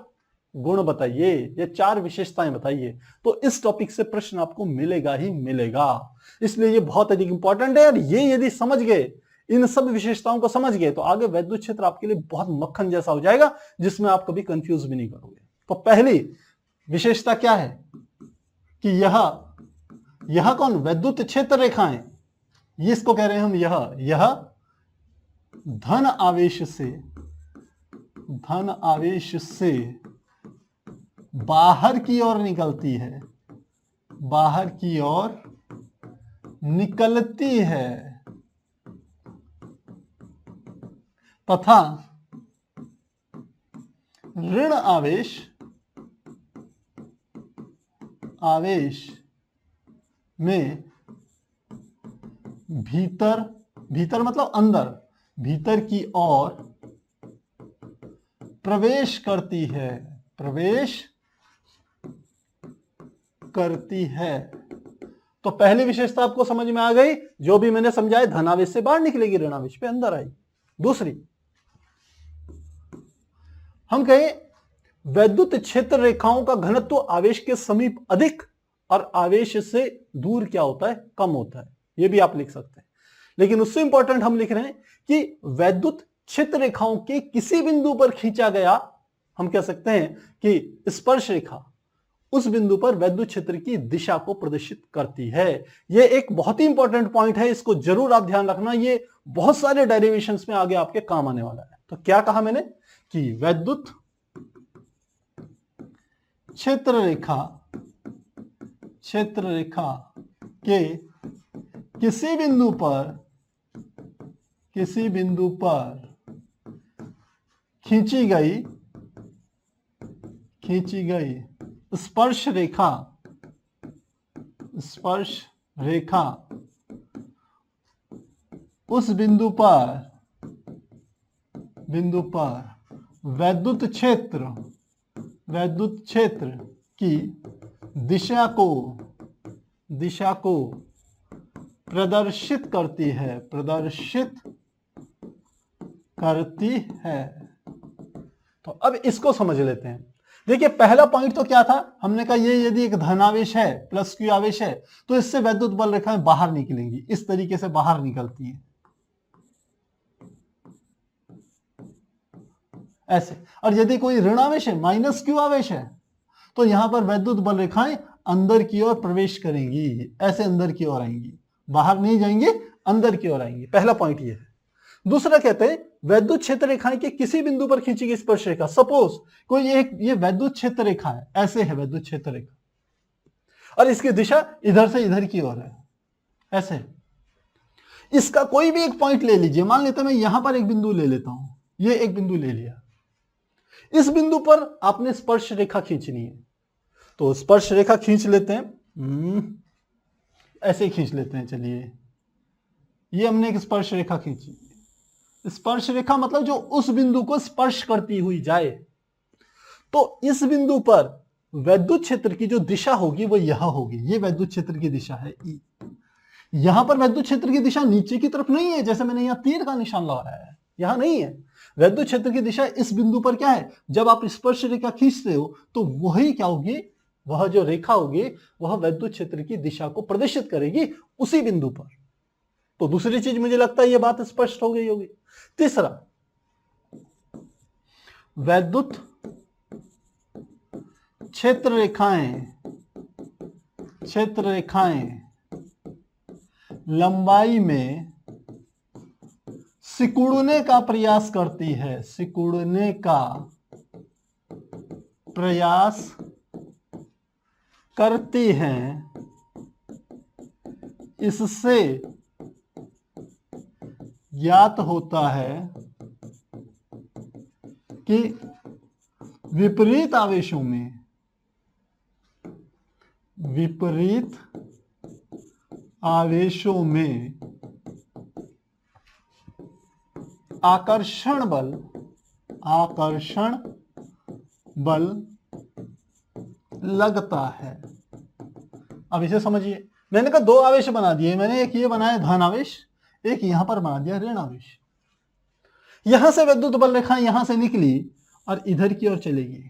गुण बताइए या 4 विशेषताएं बताइए। तो इस टॉपिक से प्रश्न आपको मिलेगा ही मिलेगा, इसलिए ये बहुत अधिक इंपॉर्टेंट है। और ये यदि समझ गए, इन सब विशेषताओं को समझ गए, तो आगे वैद्युत क्षेत्र आपके लिए बहुत मक्खन जैसा हो जाएगा, जिसमें आप कभी कंफ्यूज भी नहीं करोगे। तो पहली विशेषता क्या है कि यह कौन? वैद्युत क्षेत्र रेखाएं, ये इसको कह रहे हैं हम यह धन आवेश से बाहर की ओर निकलती है, बाहर की ओर निकलती है, तथा ऋण आवेश में भीतर मतलब अंदर, भीतर की ओर प्रवेश करती है। तो पहली विशेषता आपको समझ में आ गई, जो भी मैंने समझाया, धनावेश से बाहर निकलेगी, ऋणावेश पे अंदर आएगी। दूसरी, हम कहें वैद्युत क्षेत्र रेखाओं का घनत्व आवेश के समीप अधिक और आवेश से दूर क्या होता है? कम होता है। यह भी आप लिख सकते हैं, लेकिन उससे इंपॉर्टेंट हम लिख रहे हैं कि वैद्युत क्षेत्र रेखाओं के किसी बिंदु पर खींचा गया, हम कह सकते हैं कि स्पर्श रेखा उस बिंदु पर वैद्युत क्षेत्र की दिशा को प्रदर्शित करती है। यह एक बहुत ही इंपॉर्टेंट पॉइंट है, इसको जरूर आप ध्यान रखना, ये बहुत सारे डेरिवेशंस में आगे आपके काम आने वाला है। तो क्या कहा मैंने कि वैद्युत क्षेत्र रेखा क्षेत्र रेखा के किसी बिंदु पर खींची गई स्पर्श रेखा उस बिंदु पर वैद्युत क्षेत्र की दिशा को प्रदर्शित करती है। तो अब इसको समझ लेते हैं। देखिए पहला पॉइंट तो क्या था, हमने कहा ये यदि एक धनावेश है, प्लस क्यू आवेश है, तो इससे वैद्युत बल रेखाएं बाहर निकलेंगी, इस तरीके से बाहर निकलती हैं ऐसे। और यदि कोई ऋणावेश है, माइनस क्यू आवेश है, तो यहां पर वैद्युत बल रेखाएं अंदर की ओर प्रवेश करेंगी, ऐसे अंदर की ओर आएंगी, बाहर नहीं जाएंगे, अंदर की ओर आएंगी। पहला पॉइंट ये है। दूसरा कहते हैं वैद्युत क्षेत्र रेखाएं के किसी बिंदु पर खींची गई स्पर्श रेखा। सपोज कोई ये वैद्युत क्षेत्र रेखा है, ऐसे है वैद्युत क्षेत्र रेखा, और इसकी दिशा इधर से इधर की ओर है, ऐसे। इसका कोई भी एक पॉइंट ले लीजिए, मान लेते हैं मैं यहां पर एक बिंदु ले लेता हूं, ये एक बिंदु ले लिया। इस बिंदु पर आपने स्पर्श रेखा खींचनी है, तो स्पर्श रेखा खींच लेते हैं, ऐसे खींच लेते हैं। चलिए ये हमने एक स्पर्श रेखा खींची। स्पर्श रेखा मतलब जो उस बिंदु को स्पर्श करती हुई जाए। तो इस बिंदु पर वैद्युत क्षेत्र की जो दिशा होगी वो यह होगी, ये वैद्युत क्षेत्र की दिशा है ई। यहां पर वैद्युत क्षेत्र की दिशा नीचे की तरफ नहीं है, जैसे मैंने यहां तीर का निशान लगाया है, यहां नहीं है। वैद्युत क्षेत्र की दिशा इस बिंदु पर क्या है, जब आप स्पर्श रेखा खींचते हो तो वही क्या होगी, वह जो रेखा होगी वह वैद्युत क्षेत्र की दिशा को प्रदर्शित करेगी उसी बिंदु पर। तो दूसरी चीज मुझे लगता है यह बात स्पष्ट हो गई होगी। तीसरा, वैद्युत क्षेत्र रेखाएं लंबाई में सिकुड़ने का प्रयास करती है, सिकुड़ने का प्रयास करती हैं। इससे ज्ञात होता है कि विपरीत आवेशों में आकर्षण बल लगता है। अब इसे समझिए, मैंने कहा दो आवेश बना दिए मैंने, एक ये बनाया धन आवेश, एक यहां पर बना दिया ऋण आवेश। यहां से विद्युत बल रेखाएं यहां से निकली और इधर की ओर चलेगी,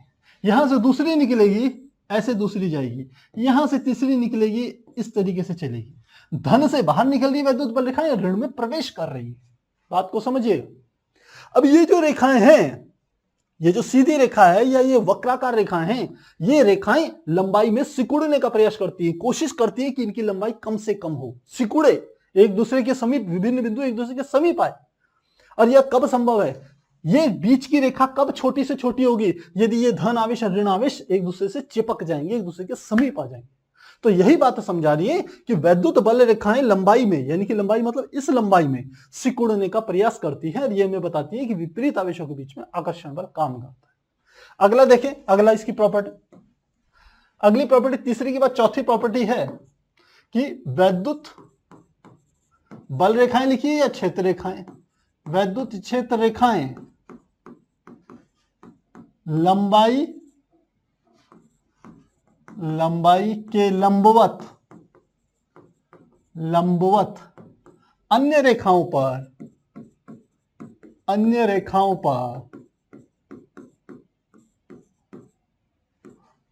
यहां से दूसरी निकलेगी, ऐसे दूसरी जाएगी, यहां से तीसरी निकलेगी, इस तरीके से चलेगी। धन से बाहर निकल रही वैद्युत बल रेखाएं ऋण में प्रवेश कर रही है। बात को समझिए। अब ये जो रेखाएं हैं, ये जो सीधी रेखा है या ये वक्राकार रेखाएं हैं, ये रेखाएं लंबाई में सिकुड़ने का प्रयास करती है, कोशिश करती है कि इनकी लंबाई कम से कम हो, सिकुड़े, एक दूसरे के समीप, विभिन्न बिंदु एक दूसरे के समीप आए। और यह कब संभव है, ये बीच की रेखा कब छोटी से छोटी होगी, यदि ये धन आवेश और ऋण आवेश एक दूसरे से चिपक जाएंगे, एक दूसरे के समीप आ जाएंगे। तो यही बात समझा रही है कि वैद्युत बल रेखाएं लंबाई में, यानी कि लंबाई मतलब इस लंबाई में सिकुड़ने का प्रयास करती है, और ये हमें बताती है कि विपरीत आवेशों के बीच में आकर्षण बल काम करता है। अगला देखें, अगला इसकी प्रॉपर्टी, अगली प्रॉपर्टी तीसरी के बाद चौथी प्रॉपर्टी है कि वैद्युत बल रेखाएं लिखिए या क्षेत्र रेखाएं, वैद्युत क्षेत्र रेखाएं लंबाई के लंबवत अन्य रेखाओं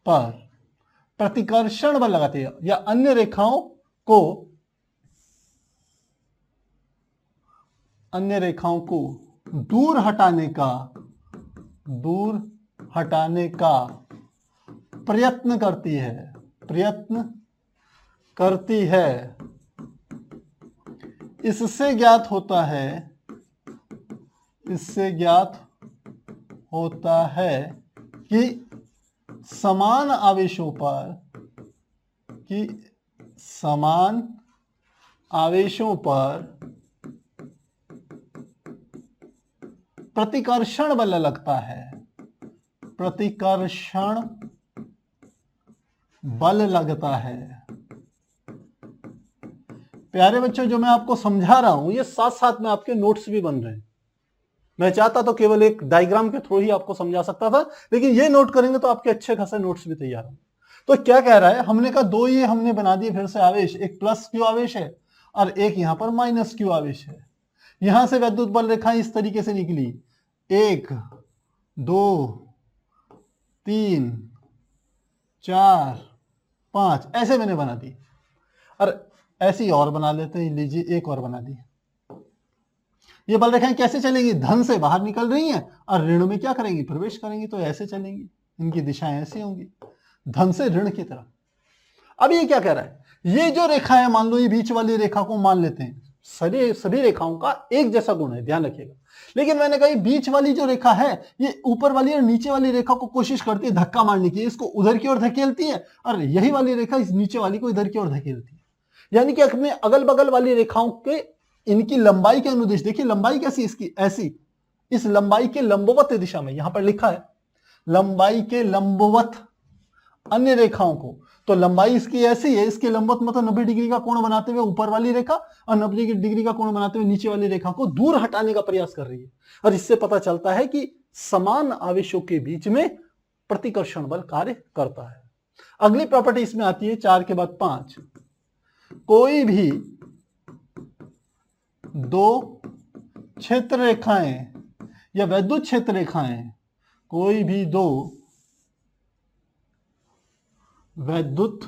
पर प्रतिकर्षण बल लगाती है, या अन्य रेखाओं को दूर हटाने का प्रयत्न करती है। इससे ज्ञात होता है कि समान आवेशों कि समान आवेशों पर प्रतिकर्षण बल लगता है, प्रतिकर्षण बल लगता है। प्यारे बच्चों, जो मैं आपको समझा रहा हूं ये साथ साथ में आपके नोट्स भी बन रहे हैं। मैं चाहता तो केवल एक डायग्राम के थ्रू ही आपको समझा सकता था, लेकिन ये नोट करेंगे तो आपके अच्छे खासे नोट्स भी तैयार होंगे। तो क्या कह रहा है, हमने कहा दो ये हमने बना दिए फिर से आवेश, एक प्लस क्यू आवेश है और एक यहां पर माइनस क्यू आवेश है। यहां से वैद्युत बल रेखाएं इस तरीके से निकली, 1 2 3 4 5 ऐसे मैंने बना दी, और ऐसी और बना लेते हैं। लीजिए एक और बना दी। ये बल रेखाएं कैसे चलेंगी, धन से बाहर निकल रही हैं और ऋण में क्या करेंगी, प्रवेश करेंगी, तो ऐसे चलेंगी। इनकी दिशाएं ऐसी होंगी, धन से ऋण की तरफ। अब ये क्या कह रहा है, ये जो रेखा है, मान लो ये बीच वाली रेखा को मान लेते हैं, सभी रेखाओं का एक जैसा गुण है, ध्यान रखिएगा। लेकिन मैंने कहा बीच वाली जो रेखा है ये ऊपर वाली और नीचे वाली रेखा को कोशिश करती है धक्का मारने की, इसको उधर की ओर धकेलती है, और यही वाली रेखा इस नीचे वाली को इधर की ओर धकेलती है। यानी कि अपने अगल बगल वाली रेखाओं के इनकी लंबाई के अनुदिश, देखिए लंबाई कैसी इसकी, ऐसी, इस लंबाई के लंबवत दिशा में, यहां पर लिखा है लंबाई के लंबवत अन्य रेखाओं को, तो लंबाई इसकी ऐसी है, इसके लंबवत मतलब 90 डिग्री का कोण बनाते हुए ऊपर वाली रेखा और 90 डिग्री का कोण बनाते हुए नीचे वाली रेखा को दूर हटाने का प्रयास कर रही है। और इससे पता चलता है कि समान आवेशों के बीच में प्रतिकर्षण बल कार्य करता है। अगली प्रॉपर्टी इसमें आती है 4 के बाद 5, कोई भी दो क्षेत्र रेखाएं या वैद्युत क्षेत्र रेखाएं, कोई भी दो वैद्युत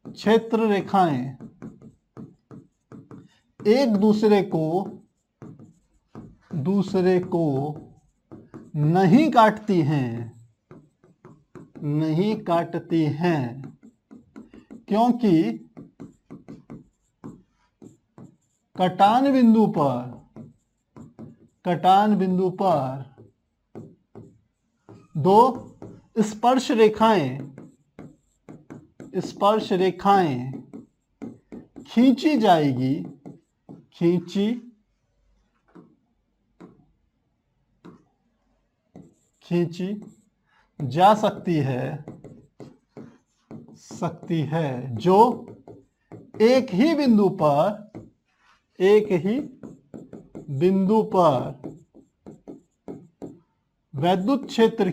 क्षेत्र रेखाएं एक दूसरे को नहीं काटती हैं, क्योंकि कटान बिंदु पर दो स्पर्श रेखाएं खींची जा सकती है जो एक ही बिंदु पर वैद्युत क्षेत्र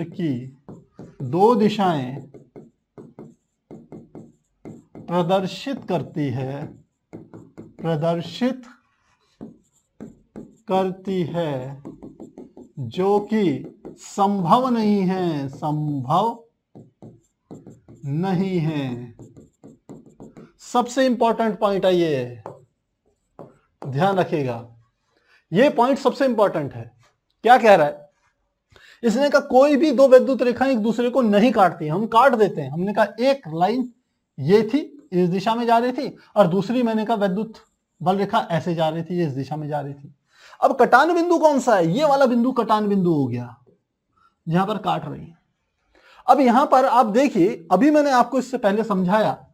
की दो दिशाएं प्रदर्शित करती है, जो कि संभव नहीं है। सबसे इंपॉर्टेंट पॉइंट है ये, ध्यान रखिएगा, ये पॉइंट सबसे इंपॉर्टेंट है। क्या कह रहा है, इसने कहा कोई भी दो वैद्युत रेखाएं एक दूसरे को नहीं काटती, हम काट देते हैं। हमने कहा एक लाइन ये थी, इस दिशा में जा रही थी, और दूसरी मैंने कहा वैद्युत बल रेखा ऐसे जा रही थी, ये इस दिशा में जा रही थी। अब कटान बिंदु कौन सा है, ये वाला बिंदु कटान बिंदु हो गया, जहां पर काट रही है। अब यहां पर आप देखिए, अभी मैंने आपको इससे पहले समझाया,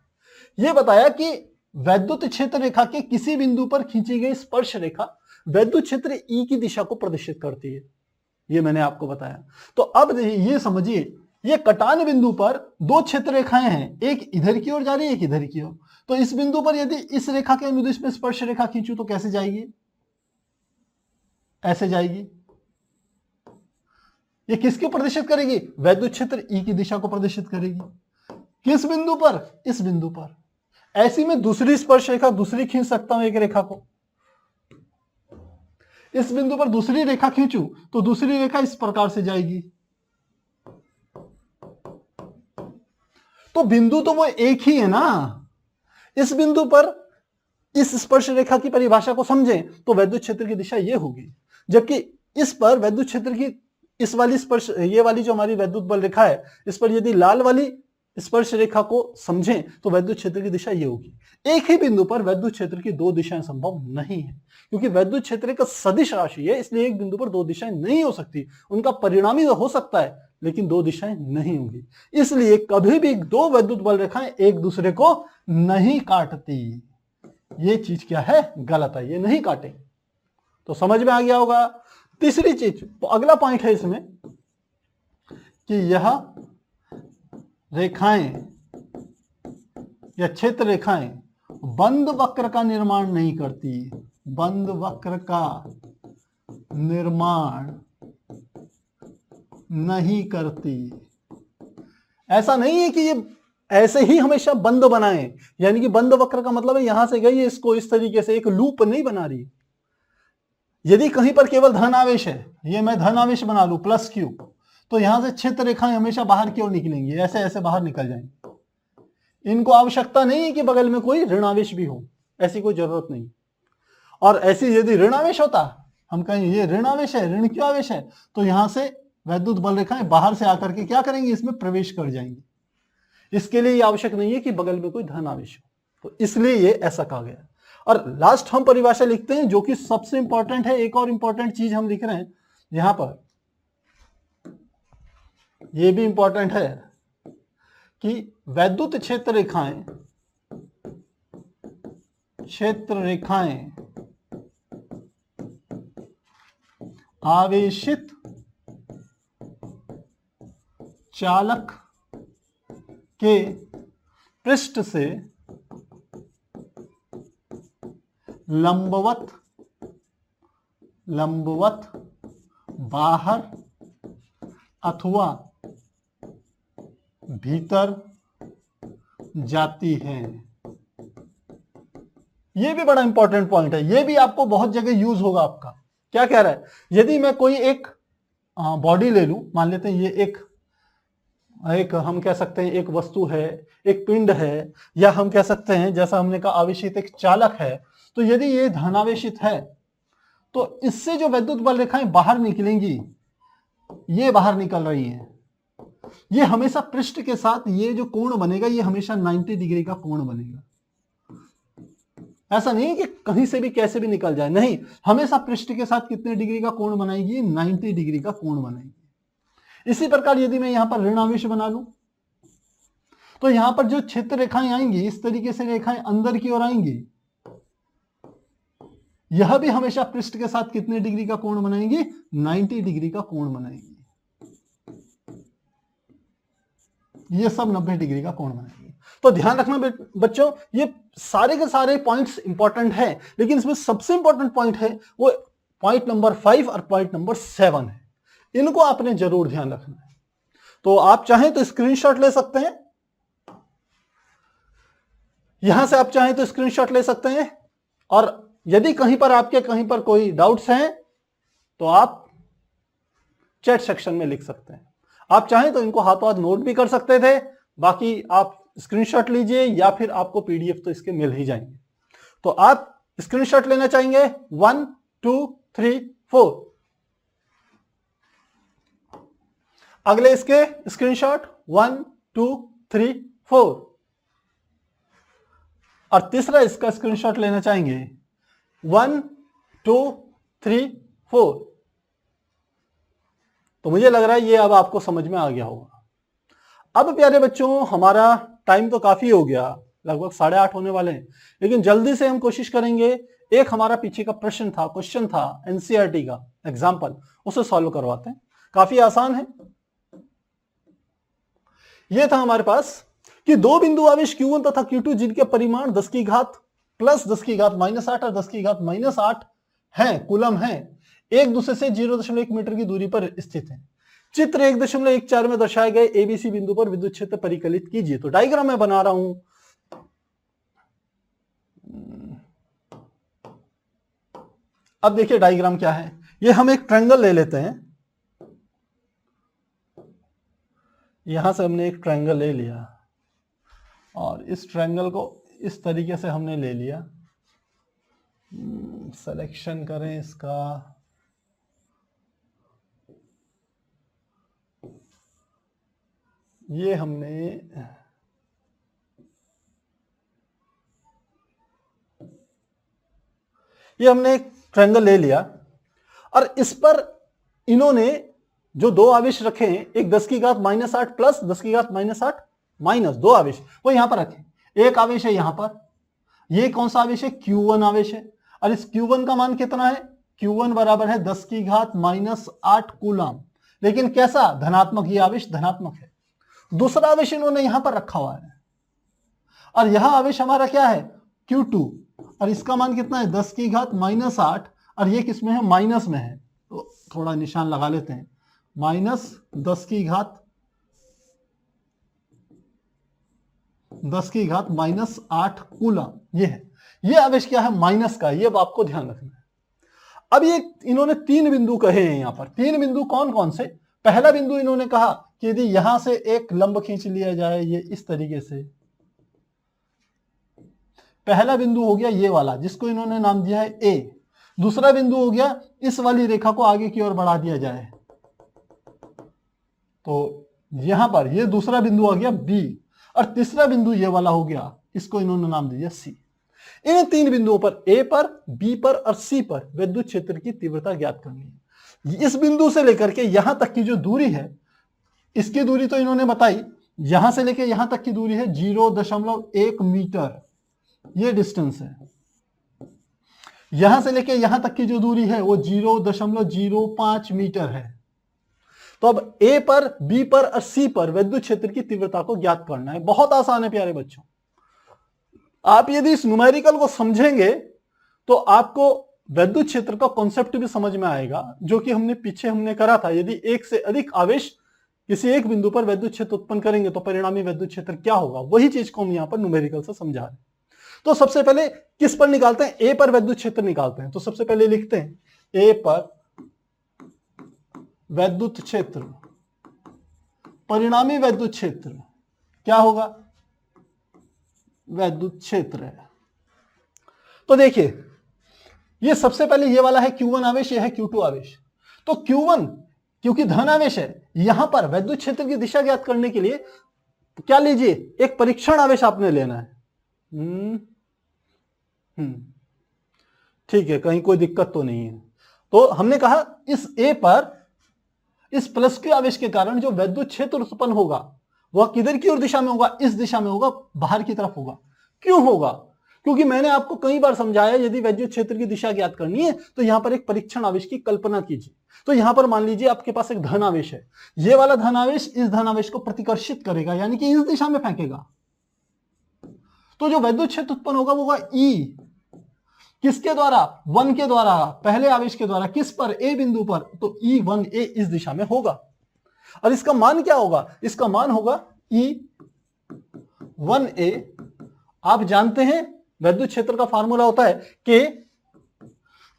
यह बताया कि वैद्युत क्षेत्र रेखा के किसी बिंदु पर खींची गई स्पर्श रेखा वैद्युत क्षेत्र ई की दिशा को प्रदर्शित करती है, ये मैंने आपको बताया। तो अब ये समझिए, ये कटान बिंदु पर दो क्षेत्र रेखाएं हैं, एक इधर की ओर जा रही है, एक इधर की ओर। तो इस बिंदु पर यदि इस रेखा के अनुदिश में स्पर्श रेखा खींचूं तो कैसे जाएगी, ऐसे जाएगी। ये किसको प्रदर्शित करेगी, वैद्युत क्षेत्र ई की दिशा को प्रदर्शित करेगी। किस बिंदु पर, इस बिंदु पर। ऐसी में दूसरी स्पर्श रेखा दूसरी खींच सकता हूं, एक रेखा को इस बिंदु पर दूसरी रेखा खींचूं तो दूसरी रेखा इस प्रकार से जाएगी। तो बिंदु तो वो एक ही है ना। इस बिंदु पर इस स्पर्श रेखा की परिभाषा को समझें तो वैद्युत क्षेत्र की दिशा ये होगी, जबकि इस पर वैद्युत क्षेत्र की इस वाली स्पर्श, ये वाली जो हमारी वैद्युत बल रेखा है, इस पर यदि लाल वाली स्पर्श रेखा को समझें तो वैद्युत क्षेत्र की दिशा ये होगी। एक ही बिंदु पर वैद्युत क्षेत्र की दो दिशाएं संभव नहीं है, क्योंकि वैद्युत क्षेत्र एक सदिश राशि है, इसलिए एक बिंदु पर दो दिशाएं नहीं हो सकती। उनका परिणामी हो सकता है लेकिन दो दिशाएं नहीं होंगी। इसलिए कभी भी दो वैद्युत बल रेखाएं एक दूसरे को नहीं काटती। ये चीज क्या है, गलत है, ये नहीं काटेंगे। तो समझ में आ गया होगा। तीसरी चीज, अगला पॉइंट है इसमें कि यह रेखाएं या क्षेत्र रेखाएं बंद वक्र का निर्माण नहीं करती। बंद वक्र का निर्माण नहीं करती। ऐसा नहीं है कि ये ऐसे ही हमेशा बंद बनाए, यानी कि बंद वक्र का मतलब है यहां से गई है, इसको इस तरीके से एक लूप नहीं बना रही। यदि कहीं पर केवल धन आवेश है, ये मैं धन आवेश बना लूं प्लस क्यू, तो यहां से क्षेत्र रेखाएं हमेशा बाहर की ओर निकलेंगी, ऐसे ऐसे बाहर निकल जाएंगी। इनको आवश्यकता नहीं है कि बगल में कोई ऋणावेश भी हो, ऐसी कोई जरूरत नहीं। और ऐसी यदि ऋणावेश होता, हम कहें ये ऋणावेश है, ऋण क्यू आवेश है, तो यहां से वैद्युत बल रेखाएं बाहर से आकर के क्या करेंगी, इसमें प्रवेश कर जाएंगी। इसके लिए ये आवश्यक नहीं है कि बगल में कोई धन आवेश हो, तो इसलिए ये ऐसा कहा गया। और लास्ट हम परिभाषा लिखते हैं जो कि सबसे इंपॉर्टेंट है। एक और इंपॉर्टेंट चीज हम लिख रहे हैं यहां पर, यह भी इंपॉर्टेंट है कि वैद्युत क्षेत्र रेखाएं आवेशित चालक के पृष्ठ से लंबवत बाहर अथवा भीतर जाती है। यह भी बड़ा इंपॉर्टेंट पॉइंट है, यह भी आपको बहुत जगह यूज होगा। आपका क्या कह रहा है, यदि मैं कोई एक बॉडी ले लूं, मान लेते हैं ये एक हम कह सकते हैं एक वस्तु है, एक पिंड है, या हम कह सकते हैं जैसा हमने कहा आवेशित एक चालक है। तो यदि ये धनावेशित है तो इससे जो वैद्युत बल रेखाएं बाहर निकलेंगी, ये बाहर निकल रही हैं, ये हमेशा पृष्ठ के साथ ये जो कोण बनेगा, ये हमेशा 90 डिग्री का कोण बनेगा। ऐसा नहीं है कि कहीं से भी कैसे भी निकल जाए, नहीं, हमेशा पृष्ठ के साथ कितने डिग्री का कोण बनाएगी, 90 डिग्री का कोण बनाएगी। इसी प्रकार यदि मैं यहां पर ऋणावेश बना लूं, तो यहां पर जो क्षेत्र रेखाएं आएंगी, इस तरीके से रेखाएं अंदर की ओर आएंगी, यह भी हमेशा पृष्ठ के साथ कितने डिग्री का कोण बनाएंगी, 90 डिग्री का कोण बनाएंगी। ये सब 90 डिग्री का कोण बनाएंगे। तो ध्यान रखना बच्चों, ये सारे के सारे पॉइंट्स इंपॉर्टेंट है, लेकिन इसमें सबसे इंपॉर्टेंट पॉइंट है वो पॉइंट नंबर 5 और पॉइंट नंबर 7 है। इनको आपने जरूर ध्यान रखना है। तो आप चाहें तो स्क्रीनशॉट ले सकते हैं, यहां से आप चाहें तो स्क्रीनशॉट ले सकते हैं, और यदि कहीं पर कोई डाउट्स हैं तो आप चैट सेक्शन में लिख सकते हैं। आप चाहें तो इनको हाथों हाथ नोट भी कर सकते थे, बाकी आप स्क्रीनशॉट लीजिए या फिर आपको पीडीएफ तो इसके मिल ही जाएंगे। तो आप स्क्रीनशॉट लेना चाहेंगे 1 2 3 4, अगले इसके स्क्रीनशॉट 1 2 3 4, और तीसरा इसका स्क्रीनशॉट लेना चाहेंगे 1 2 3 4। तो मुझे लग रहा है ये अब आपको समझ में आ गया होगा। अब प्यारे बच्चों, हमारा टाइम तो काफी हो गया, लगभग 8:30 होने वाले हैं, लेकिन जल्दी से हम कोशिश करेंगे। एक हमारा पीछे का क्वेश्चन था एनसीईआरटी का एग्जाम्पल, उसे सॉल्व करवाते हैं, काफी आसान है। यह था हमारे पास कि दो बिंदु आवेश Q1 तथा Q2 जिनके परिमाण 10 की घात प्लस 10 की घात -8 और 10 की घात -8 हैं, कूलम हैं, एक दूसरे से 0.1 मीटर की दूरी पर स्थित है। चित्र 1.14 में दर्शाए गए एबीसी बिंदु पर विद्युत क्षेत्र परिकलित कीजिए। तो डायग्राम मैं बना रहा हूं। अब देखिए डायग्राम क्या है। ये हम एक ट्रायंगल ले लेते हैं, यहां से हमने एक ट्रायंगल ले लिया और इस ट्रायंगल को इस तरीके से हमने ले लिया। सिलेक्शन करें इसका, ये हमने एक ट्रायंगल ले लिया और इस पर इन्होंने जो दो आवेश रखे हैं, एक 10 की घात -8 प्लस 10 की घात -8 माइनस, दो आवेश वो यहां पर रखे। एक आवेश है यहां पर, ये कौन सा आवेश है, Q1 आवेश है, और इस Q1 का मान कितना है, Q1 बराबर है 10 की घात -8 कूलम। लेकिन कैसा, धनात्मक, ये आवेश धनात्मक है। दूसरा आवेश इन्होंने यहां पर रखा हुआ है, और यह आवेश हमारा क्या है, Q2, और इसका मान कितना है 10 की घात -8, और ये किस में है, माइनस में है, तो थोड़ा निशान लगा लेते हैं, -10 की घात -8 कूलम। ये है, ये आवेश क्या है, माइनस का, ये आपको ध्यान रखना है। अब ये इन्होंने तीन बिंदु कहे हैं यहां पर, तीन बिंदु कौन कौन से, पहला बिंदु इन्होंने कहा कि यदि यहां से एक लंब खींच लिया जाए, ये इस तरीके से, पहला बिंदु हो गया ये वाला, जिसको इन्होंने नाम दिया है ए। दूसरा बिंदु हो गया इस वाली रेखा को आगे की ओर बढ़ा दिया जाए, तो यहां पर ये दूसरा बिंदु आ गया बी, और तीसरा बिंदु ये वाला हो गया, इसको इन्होंने नाम दिया सी। इन तीन बिंदुओं पर, ए पर, बी पर और सी पर विद्युत क्षेत्र की तीव्रता ज्ञात करनी है। इस बिंदु से लेकर के यहां तक की जो दूरी है, इसकी दूरी तो इन्होंने बताई, यहां से लेकर यहां तक की दूरी है 0.1 मीटर, ये डिस्टेंस है। यहां से लेकर यहां तक की जो दूरी है वो 0.05 मीटर है। तो अब ए पर, बी पर और सी पर विद्युत क्षेत्र की तीव्रता को ज्ञात करना है। बहुत आसान है प्यारे बच्चों, आप यदि इस न्यूमेरिकल को समझेंगे तो आपको विद्युत क्षेत्र का कॉन्सेप्ट भी समझ में आएगा, जो कि हमने पीछे करा था। यदि एक से अधिक आवेश किसी एक बिंदु पर विद्युत क्षेत्र उत्पन्न करेंगे तो परिणामी विद्युत क्षेत्र क्या होगा, वही चीज को हम यहां पर न्यूमेरिकल से समझा रहे हैं। तो सबसे पहले किस पर निकालते हैं, ए पर विद्युत क्षेत्र निकालते हैं। तो सबसे पहले लिखते हैं ए पर विद्युत क्षेत्र, परिणामी विद्युत क्षेत्र क्या होगा, विद्युत क्षेत्र है। तो देखिए, ये सबसे पहले ये वाला है Q1 आवेश, ये है Q2 आवेश। तो Q1 क्योंकि धन आवेश है, यहां पर विद्युत क्षेत्र की दिशा ज्ञात करने के लिए क्या लीजिए, एक परीक्षण आवेश आपने लेना है। ठीक है, कहीं कोई दिक्कत तो नहीं है। तो हमने कहा इस ए पर इस प्लस के आवेश के कारण जो विद्युत क्षेत्र उत्पन्न होगा वह किधर की ओर दिशा में होगा, इस दिशा में होगा, बाहर की तरफ होगा। क्यों होगा, क्योंकि मैंने आपको कई बार समझाया, यदि विद्युत क्षेत्र की दिशा ज्ञात करनी है तो यहां पर एक परीक्षण आवेश की कल्पना कीजिए। तो यहां पर मान लीजिए आपके पास एक धन आवेश है, ये वाला धन आवेश इस धन आवेश को प्रतिकर्षित करेगा, यानी कि इस दिशा में फेंकेगा। तो जो विद्युत क्षेत्र उत्पन्न होगा वो होगा ई, किसके द्वारा, 1 के द्वारा, पहले आवेश के द्वारा। किस पर, ए बिंदु पर, तो E1A इस दिशा में होगा। और इसका मान क्या होगा, इसका मान होगा E1A। आप जानते हैं विद्युत क्षेत्र का फार्मूला होता है कि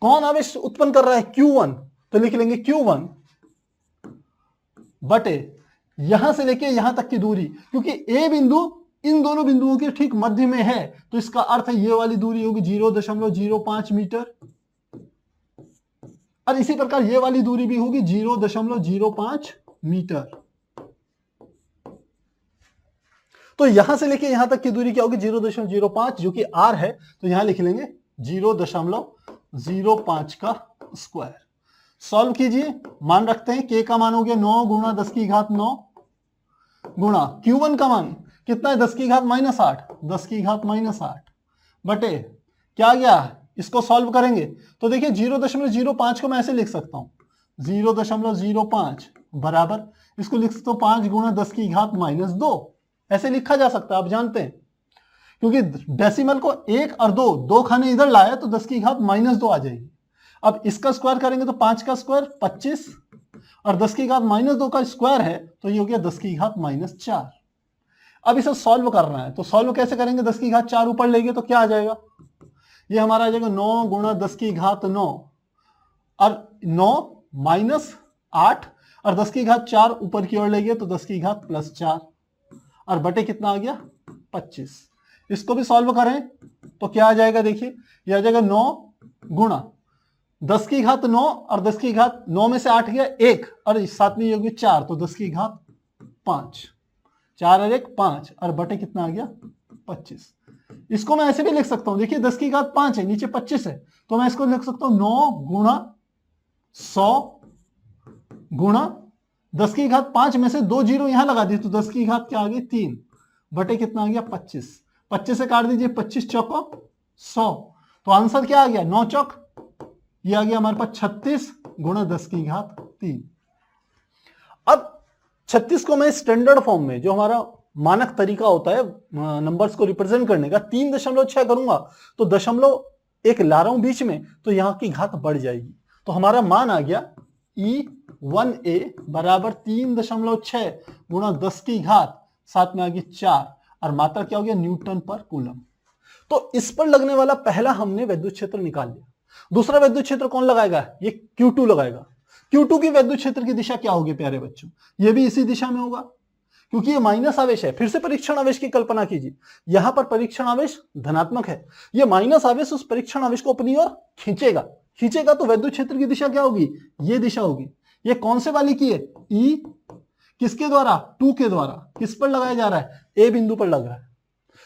कौन आवेश उत्पन्न कर रहा है, Q1, तो लिख लेंगे Q1 बटे यहां से लेके यहां तक की दूरी, क्योंकि ए बिंदु इन दोनों बिंदुओं के ठीक मध्य में है, तो इसका अर्थ है ये वाली दूरी होगी 0.05 मीटर, और इसी प्रकार ये वाली दूरी भी होगी 0.05 मीटर। तो यहां से लेके यहां तक की दूरी क्या होगी, 0.05, जो कि r है, तो यहां लिख लेंगे 0.05 का स्क्वायर। सॉल्व कीजिए, मान रखते हैं k का मान हो गया 9 गुणा 10 की घात 9 गुणा Q1 का मान कितना है, 10 की घात -8, 10 की घात -8 बटे क्या गया, इसको सॉल्व करेंगे तो देखिए 0.05 को मैं ऐसे लिख सकता हूं, 0.05 बराबर, इसको लिख सकता हूं 5 गुणा 10 की घात -2, ऐसे लिखा जा सकता है। आप जानते हैं क्योंकि डेसिमल को 1 और 2 खाने इधर लाया तो 10 की घात -2 आ जाएगी। अब इसका स्क्वायर करेंगे तो 5 का स्क्वायर 25, और 10 की घात -2 का स्क्वायर है तो ये हो गया 10 की घात -4। अब इसे सॉल्व करना है, तो सॉल्व कैसे करेंगे, 10 की घात 4 ऊपर लेंगे तो क्या आ जाएगा, ये हमारा आ जाएगा 9 गुणा 10 की घात 9, और 9 -8, और 10 की घात 4 ऊपर की ओर लेंगे तो 10 की घात +4, और बटे कितना आ गया 25। इसको भी सॉल्व करें तो क्या आ जाएगा, देखिए ये आ जाएगा 9 गुणा 10 की घात 9, और 10 की घात 9 में से 8 गया 1, और साथ में ये होगी 4, तो 10 की घात 5, 4 और 1 5, और बटे कितना आ गया 25। इसको मैं ऐसे भी लिख सकता हूं, देखिए 10 की घात 5 है, नीचे 25 है, तो मैं इसको लिख सकता हूं 9 गुणा 100 गुणा 10 की घात 5 में से 2 जीरो यहां लगा दी तो 10 की घात क्या आ गई 3 बटे कितना आ गया 25। 25 से काट दीजिए 25 चौको 100 तो आंसर क्या आ गया 9 चौक ये आ गया हमारे पास 36 गुणा 10 की घात 3। अब 36 को मैं स्टैंडर्ड फॉर्म में जो हमारा मानक तरीका होता है नंबर्स को रिप्रेजेंट करने का 3.6 करूंगा तो दशमलव एक ला रहा हूं बीच में तो यहां की घात बढ़ जाएगी तो हमारा मान आ गया E1A बराबर 3.6 गुणा 10 की घात साथ में आ गई 4 और मात्रा क्या हो गया न्यूटन पर कूलम। तो इस पर लगने वाला पहला हमने विद्युत क्षेत्र निकाल लिया। दूसरा विद्युत क्षेत्र कौन लगाएगा ये Q2 लगाएगा। Q2 की विद्युत क्षेत्र की दिशा क्या होगी प्यारे बच्चों ये भी इसी दिशा में होगा क्योंकि ये माइनस आवेश है। फिर से परीक्षण आवेश की कल्पना कीजिए यहां पर परीक्षण आवेश धनात्मक है ये माइनस आवेश उस परीक्षण आवेश को अपनी ओर खींचेगा तो विद्युत क्षेत्र की दिशा क्या होगी ये दिशा होगी। ये कौन से वाली की है E किसके द्वारा 2 के द्वारा किस पर लगाया जा रहा है A बिंदु पर लग रहा है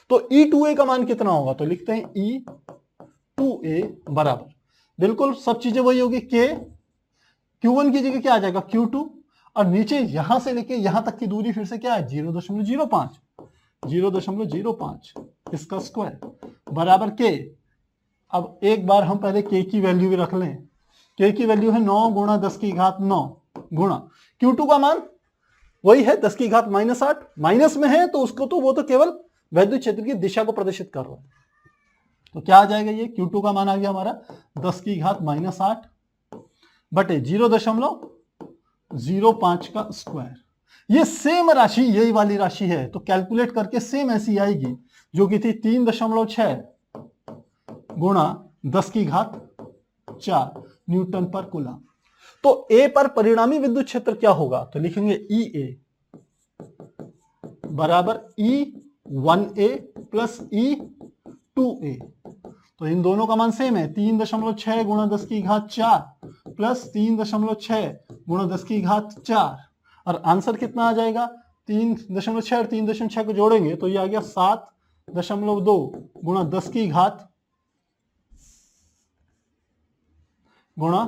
तो E2A का मान कितना होगा तो लिखते हैं E2A बराबर बिल्कुल सब चीजें वही होगी K Q1 की जगह क्या आ जाएगा Q2 और नीचे यहां से लेके यहां तक की दूरी फिर से क्या है 0.05 इसका स्क्वायर बराबर K। अब एक बार हम पहले K की वैल्यू भी रख लें K की वैल्यू है 9 गुणा 10 की घात 9 गुणा Q2 का मान वही है 10 की घात -8 माइनस में है तो उसको तो वो तो केवल विद्युत क्षेत्र की दिशा को प्रदर्शित कर रहा है तो क्या आ जाएगा ये Q2 का मान आ गया हमारा 10 की घात -8 बटे 0.05 का स्क्वायर। ये सेम राशि यही वाली राशि है तो कैलकुलेट करके सेम ऐसी आएगी जो कि थी 3.6 गुणा 10 की घात 4 न्यूटन पर कूलम। तो A पर परिणामी विद्युत क्षेत्र क्या होगा तो लिखेंगे EA बराबर E1A प्लस E2A तो इन दोनों का मान सेम है 3.6 गुणा 10 की घात 4 प्लस 3.6 गुणा 10 की घात 4 और आंसर कितना आ जाएगा 3.6 और 3.6 को जोड़ेंगे तो ये आ गया 7.2 गुणा 10 की घात गुणा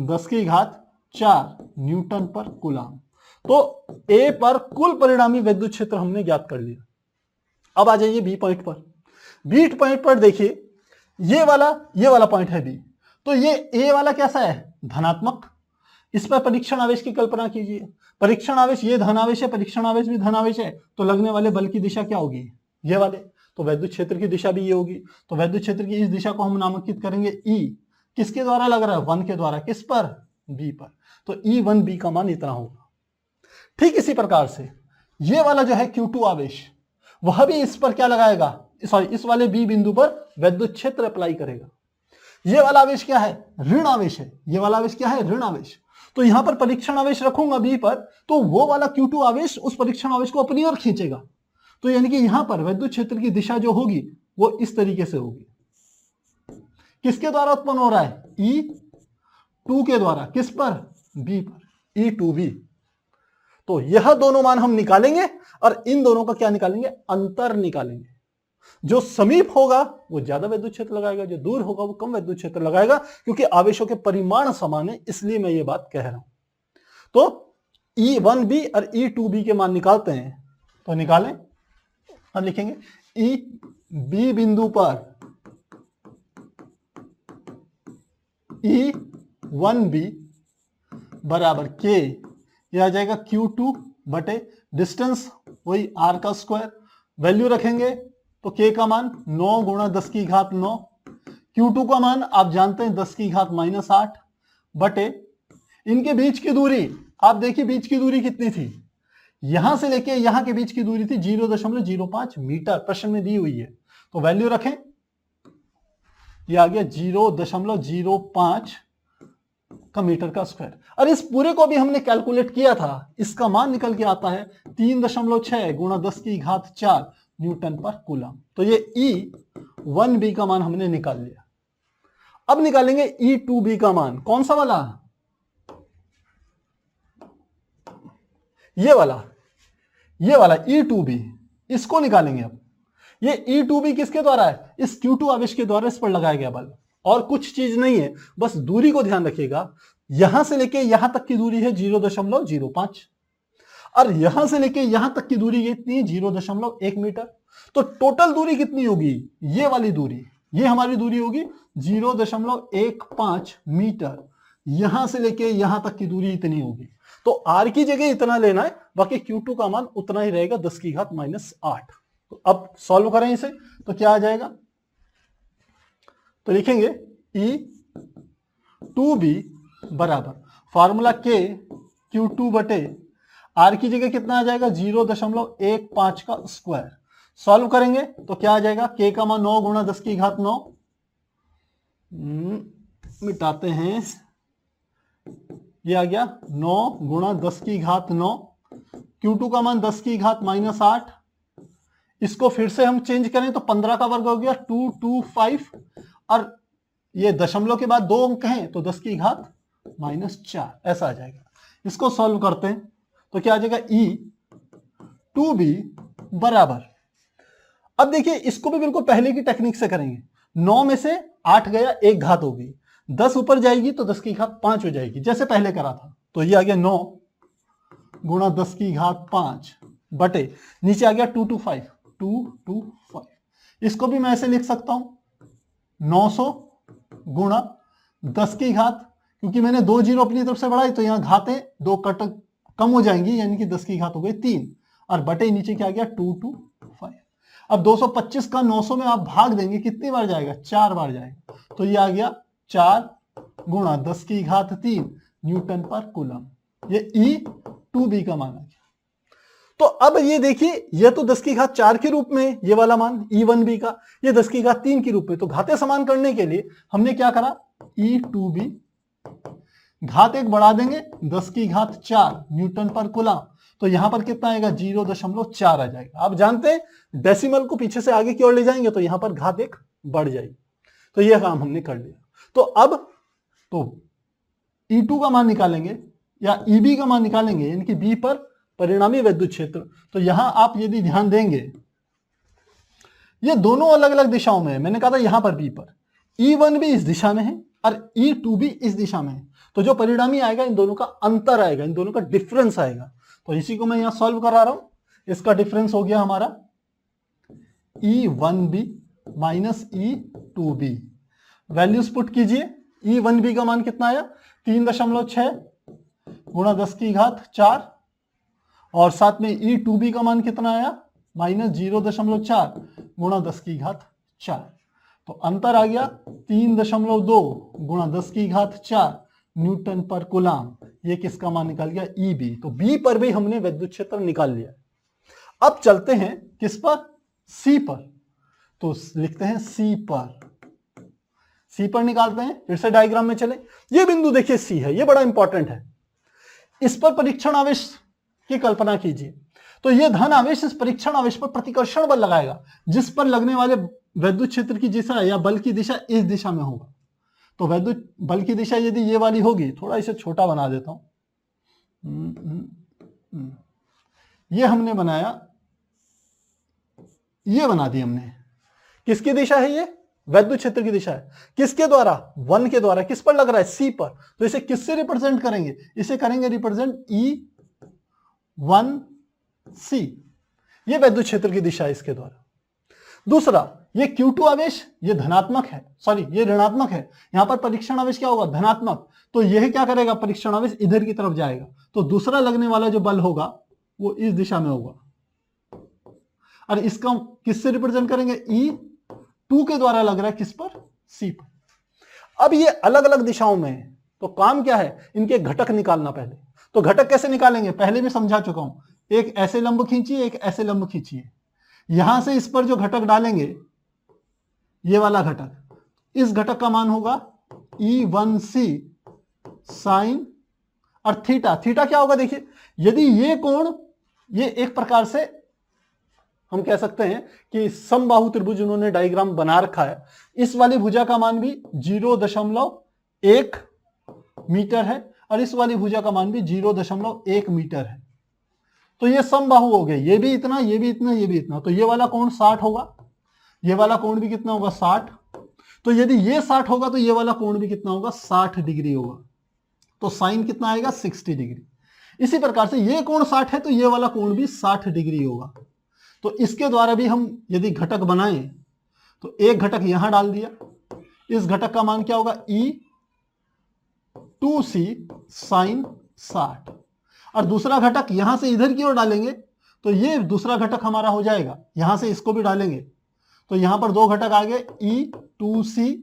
10 की घात 4 न्यूटन पर कूलम। तो A पर कुल परिणामी विद्युत क्षेत्र हमने ज्ञात कर लिया। अब आ जाइए B पॉइंट पर। B पॉइंट पर देखिए ये वाला पॉइंट है B तो ये A वाला कैसा है धनात्मक। इस पर परीक्षण आवेश की कल्पना कीजिए परीक्षण आवेश ये धन आवेश है परीक्षण आवेश भी धन आवेश है तो लगने वाले बल की दिशा क्या होगी ये वाले तो विद्युत क्षेत्र की दिशा भी ये होगी तो विद्युत क्षेत्र की इस दिशा को हम नामांकित करेंगे E किसके द्वारा लग रहा है 1 के द्वारा किस पर B पर तो E1B का मान इतना होगा। ठीक इसी प्रकार से ये वाला जो है Q2 आवेश वह भी इस पर क्या लगाएगा सॉरी इस वाले B बिंदु पर विद्युत क्षेत्र अप्लाई करेगा। ये वाला आवेश क्या है ऋण आवेश है ये वाला आवेश क्या है ऋण आवेश तो यहां पर परीक्षण आवेश रखूंगा B पर तो वो वाला Q2 आवेश उस परीक्षण आवेश को अपनी ओर खींचेगा तो यानी कि यहां पर विद्युत क्षेत्र की दिशा जो होगी वो इस तरीके से होगी। किसके द्वारा उत्पन्न हो रहा है E2 के द्वारा किस पर B पर E2B तो यह दोनों मान हम निकालेंगे और इन दोनों का क्या निकालेंगे अंतर निकालेंगे। जो समीप होगा वो ज्यादा विद्युत क्षेत्र लगाएगा जो दूर होगा वो कम विद्युत क्षेत्र लगाएगा क्योंकि आवेशों के परिमाण समान है इसलिए मैं ये बात कह रहा हूं। तो E1B और E2B के मान निकालते हैं तो निकालें हम लिखेंगे E बिंदु पर E1B बराबर K यह आ जाएगा Q2 बटे डिस्टेंस वही R का स्क्वायर वैल्यू रखेंगे तो K का मान 9 गुणा 10 की घात 9 Q2 का मान आप जानते हैं 10 की घात -8 बटे इनके बीच की दूरी आप देखिए बीच की दूरी कितनी थी यहां से लेके यहां के बीच की दूरी थी 0.05 मीटर प्रश्न में दी हुई है तो वैल्यू रखें यह आ गया 0.05 का मीटर का स्क्वायर और इस पूरे को भी हमने कैलकुलेट किया था इसका मान निकल के आता है 3.6 गुणा 10 की घात 4 न्यूटन पर कूलम। तो ये E1B का मान हमने निकाल लिया। अब निकालेंगे E2B का मान कौन सा वाला ये वाला E2B इसको निकालेंगे। अब ये E2B किसके द्वारा है इस Q2 आवेश के द्वारा इस पर लगाया गया बल और कुछ चीज नहीं है बस दूरी को ध्यान रखिएगा यहां से लेके यहां तक की दूरी है 0.05 और यहां से लेके यहां तक की दूरी कितनी, 0.1 मीटर। तो टोटल दूरी कितनी होगी, ये वाली दूरी, ये हमारी दूरी होगी 0.15 मीटर। यहां से लेके यहां तक की दूरी इतनी होगी। तो r की जगह इतना लेना है, बाकी Q2 का मान उतना ही रहेगा 10⁻⁸। तो अब सॉल्व करें इसे, तो क्या आ जाएगा, तो लिखेंगे E2B बराबर फॉर्मूला K Q2 बटे R की जगह कितना आ जाएगा 0.15 का स्क्वायर। सॉल्व करेंगे तो क्या आ जाएगा, K का मान 9 गुणा 10⁹। मिटाते हैं, ये आ गया 9 गुणा 10⁹। Q2 का मान 10⁻⁸। इसको फिर से हम चेंज करें तो 15 का वर्ग हो गया 225 और ये दशमलव के बाद 2 अंक हैं तो 10⁻⁴ ऐसा आ जाएगा। इसको सॉल्व करते हैं तो क्या आ जाएगा, E2B बराबर, अब देखिए इसको भी बिल्कुल पहले की टेक्निक से करेंगे। 9 में से 8 गया, 1 घात होगी, 10 ऊपर जाएगी तो 10⁵5 हो जाएगी जैसे पहले करा था। तो ये आ गया 9 गुणा 10⁵5 बटे नीचे आ गया 225। इसको भी मैं ऐसे लिख सकता हूं 900 गुणा 10 की घात, क्योंकि मैंने 2 जीरो अपनी तरफ से बढ़ाई तो यहां घातें 2 कट कम हो जाएंगी, यानी कि 10 की घात हो गई 3 और बटे नीचे क्या गया 225। अब 225 का 900 में आप भाग देंगे, कितनी बार जाएगा, 4 बार जाएगा। तो ये आ गया 4 गुणा 10⁵3 न्यूटन पर कूलम। ये E2B का मान आ गया। तो अब ये देखिए, ये तो 10⁴ के रूप में ये वाला मान E1B का, ये 10⁵3 के रूप में। तो घाते समान करने के लिए हमने क्या करा, E2B घात 1 बढ़ा देंगे 10⁴ न्यूटन पर कूलम। तो यहां पर कितना आएगा 0.4 आ जाएगा। आप जानते हैं डेसिमल को पीछे से आगे की ओर ले जाएंगे तो यहां पर घात 1 बढ़ जाएगी। तो यह काम हमने कर लिया। तो अब तो E2 का मान निकालेंगे या EB का मान निकालेंगे, यानी कि B पर परिणामी विद्युत क्षेत्र। तो यहां आप यदि ध्यान देंगे, ये दोनों अलग अलग दिशाओं में है। मैंने कहा था यहां पर B पर E1 भी इस दिशा में है और E2 भी इस दिशा में है। तो जो परिणामी आएगा इन दोनों का अंतर आएगा, इन दोनों का डिफरेंस आएगा। तो इसी को मैं यहां सॉल्व करा रहा हूं। इसका डिफरेंस हो गया हमारा E1B minus E2B। Values put कीजिए। E1B का मान कितना आया 3.6 गुणा 10⁴ और साथ में E2B का मान कितना आया माइनस 0.4 गुणा 10⁴। तो अंतर आ गया 3.2 गुणा 10⁴ न्यूटन पर कूलम। ये किसका मान निकाल गया, EB। तो B पर भी हमने विद्युत क्षेत्र निकाल लिया। अब चलते हैं किस पर, C पर। तो लिखते हैं C पर निकालते हैं। फिर से डायग्राम में चले। ये बिंदु देखिए C है, ये बड़ा इंपॉर्टेंट है। इस पर परीक्षण आवेश की कल्पना कीजिए। तो ये धन आवेश इस परीक्षण आवेश पर प्रतिकर्षण बल लगाएगा, जिस पर लगने वाले विद्युत क्षेत्र की दिशा या बल की दिशा इस दिशा में होगा। तो विद्युत बल की दिशा यदि ये वाली होगी, थोड़ा इसे छोटा बना देता हूं, ये हमने बनाया, ये बना दी हमने। किसकी दिशा है ये, विद्युत क्षेत्र की दिशा है। किसके द्वारा, 1 के द्वारा। किस पर लग रहा है, C पर। तो इसे किससे रिप्रेजेंट करेंगे, इसे करेंगे रिप्रेजेंट E1C। ये विद्युत क्षेत्र की दिशा है इसके द्वारा। दूसरा, ये Q2 आवेश ये धनात्मक है, सॉरी ये ऋणात्मक है। यहां पर परीक्षण आवेश क्या होगा, धनात्मक। तो यह क्या करेगा, परीक्षण आवेश इधर की तरफ जाएगा। तो दूसरा लगने वाला जो बल होगा वो इस दिशा में होगा। और इसका किससे रिप्रेजेंट करेंगे, E2 के द्वारा लग रहा है किस पर, C पर। अब ये अलग अलग दिशाओं में है, तो काम क्या है, इनके घटक निकालना पहले। तो घटक कैसे निकालेंगे, पहले भी समझा चुका हूं। एक ऐसे लंब खींचिए, एक ऐसे लंब खींचिए। यहां से इस पर जो घटक डालेंगे, ये वाला घटक, इस घटक का मान होगा E1C साइन और थीटा। थीटा क्या होगा, देखिए यदि ये कोण, ये एक प्रकार से हम कह सकते हैं कि समबाहु त्रिभुज उन्होंने डायग्राम बना रखा है। इस वाली भुजा का मान भी 0.1 मीटर है और इस वाली भुजा का मान भी 0.1 मीटर है। तो ये समबाहु हो गए, ये भी इतना, ये भी इतना, ये भी इतना। तो ये वाला कोण 60 होगा, ये वाला कोण भी कितना होगा, 60। तो यदि ये 60 होगा तो ये वाला कोण भी कितना होगा, 60 डिग्री होगा। तो साइन कितना आएगा 60 डिग्री। इसी प्रकार से ये कोण 60 है तो ये वाला कोण भी 60 डिग्री होगा। तो इसके द्वारा भी हम यदि घटक बनाएं तो एक घटक यहां डाल दिया, इस घटक का मान क्या होगा E2C साइन 60, और दूसरा घटक यहां से इधर की ओर डालेंगे तो ये दूसरा घटक हमारा हो जाएगा, यहां से इसको भी डालेंगे तो यहां पर दो घटक आ गए E2C,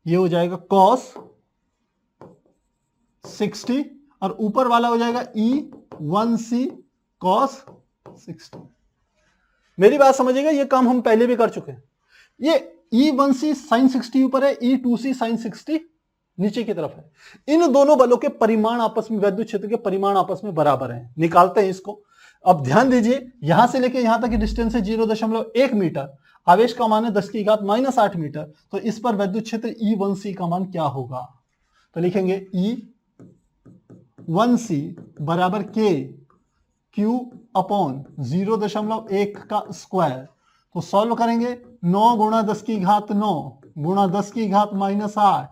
ये हो जाएगा cos 60 और ऊपर वाला हो जाएगा E1C cos 60। मेरी बात समझिएगा, ये काम हम पहले भी कर चुके हैं। ये E1C sin 60 ऊपर है, E2C sin 60 नीचे की तरफ है। इन दोनों बलों के परिमाण आपस में, वैद्युत क्षेत्र के परिमाण आपस में बराबर हैं। निकालते हैं इसको। अब ध्यान दीजिए, यहां से लेके यहां तक की डिस्टेंस है 0.1 मीटर, आवेश का मान है 10⁻⁻8 मीटर, तो इस पर वैद्युत क्षेत्र E1C का मान क्या होगा? तो लिखेंगे E1C बराबर K Q अपॉन 0.1 का स्क्वायर। तो सॉल्व करेंगे, 9 गुणा 10⁻9 गुणा 10⁻8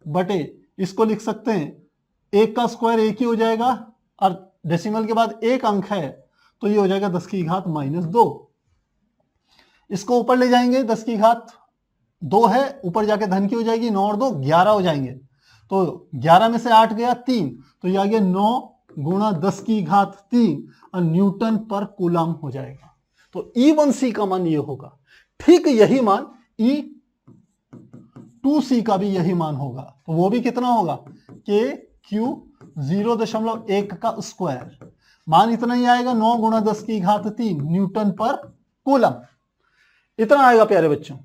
बटे, इसको लिख सकते हैं 1 का स्क्वायर 1 ही हो जाएगा, और डेसिमल के बाद एक अंक है तो ये हो जाएगा 10⁻2। इसको ऊपर ले जाएंगे, 10⁻2 है, ऊपर जाके धन की हो जाएगी, 9 और 2 11 हो जाएंगे। तो 11 में से 8 गया 3, तो ये आ गया 9 गुणा 10⁻3 और न्यूटन पर कूलम हो जाएगा। तो E1C का मान ये होगा। ठीक यही मान E2C का भी यही मान होगा। तो वो भी कितना होगा? K Q 0.1 का स्क्वायर, मान इतना ही आएगा 9 गुणा 10⁻3 न्यूटन पर कूलम, इतना आएगा प्यारे बच्चों।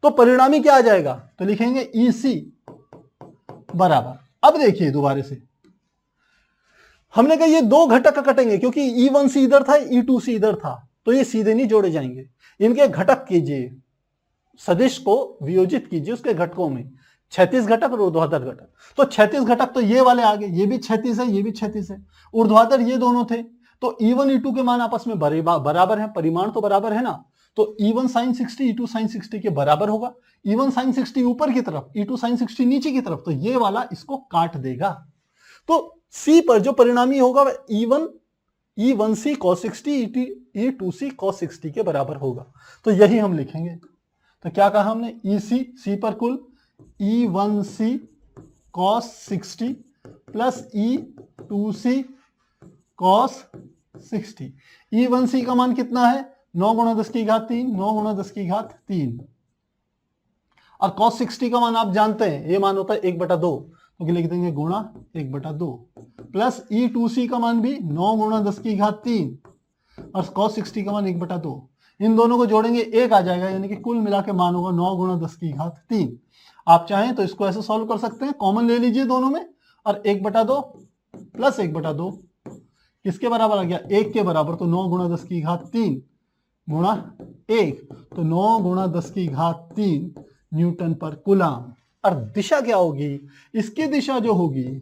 तो परिणामी क्या आ जाएगा? तो लिखेंगे EC बराबर, अब देखिए दोबारा से, हमने कहा ये दो घटक कटेंगे क्योंकि E1C इधर था, E2C इधर था, तो ये सीधे नहीं जोड़े जाएंगे। इनके घटक कीजिए, सदिश को वियोजित कीजिए उसके घटकों में, 36 घटक और ऊर्ध्वाधर घटक। तो 36 घटक तो ये वाले आ गए, ये भी 36 है, ये भी 36 है, ऊर्ध्वाधर ये दोनों थे, तो E1 E2 के मान आपस में बराबर है, परिमाण तो बराबर है ना। तो E1 sin 60 E2 sin 60 के बराबर होगा। E1 sin 60 ऊपर की तरफ, E2 sin 60 नीचे की तरफ, तो ये वाला इसको काट देगा। तो C पर जो परिणामी होगा वह E1C cos 60 E2C cos 60 के बराबर होगा। तो यही हम लिखेंगे। तो क्या कहा हमने? EC, C पर कुल E1C cos 60 plus E2C cos 60। E1C का मान कितना है? 9 गुणा 10⁻3, 9 गुणा 10⁻3, और cos 60 का मान आप जानते हैं, ये मान होता है 1/2, तो लिख देंगे गुणा 1/2, प्लस E2C का मान भी 9 गुणा 10⁻3 और cos 60 का मान 1/2। इन दोनों को जोड़ेंगे 1 आ जाएगा, यानी कि कुल मिला के मान होगा 9 गुणा 10⁻3। आप चाहें तो इसको ऐसे सॉल्व कर सकते हैं, कॉमन ले लीजिए दोनों में, और 1/2 प्लस 1/2 किसके बराबर आ गया? 1 के बराबर। तो 9 गुणा 10⁻3 गुणा 1, तो 9 गुणा 10⁻3 न्यूटन पर कूलम। और दिशा क्या होगी? इसकी दिशा जो होगी,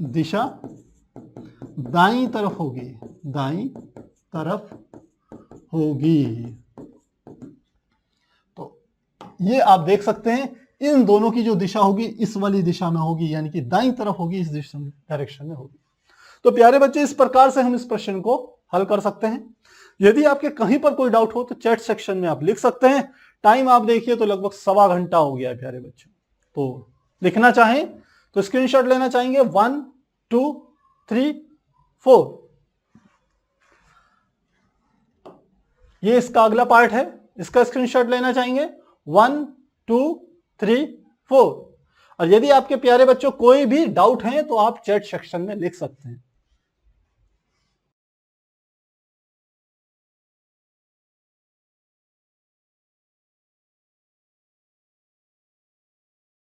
दिशा दाईं तरफ होगी, दाईं तरफ होगी। तो ये आप देख सकते हैं, इन दोनों की जो दिशा होगी इस वाली दिशा में होगी, यानी कि दाईं तरफ होगी, इस दिशा डायरेक्शन में होगी। तो प्यारे बच्चे, इस प्रकार से हम इस प्रश्न को हल कर सकते हैं। यदि आपके कहीं पर कोई डाउट हो तो चैट सेक्शन में आप लिख सकते हैं। टाइम आप देखिए तो लगभग 1.25 घंटा हो गया है प्यारे बच्चों। तो लिखना चाहें तो स्क्रीनशॉट लेना चाहेंगे 1 2 3 4। ये इसका अगला पार्ट है, इसका स्क्रीनशॉट लेना चाहेंगे 1 2 3 4। और यदि आपके प्यारे बच्चों कोई भी डाउट है तो आप चैट सेक्शन में लिख सकते हैं।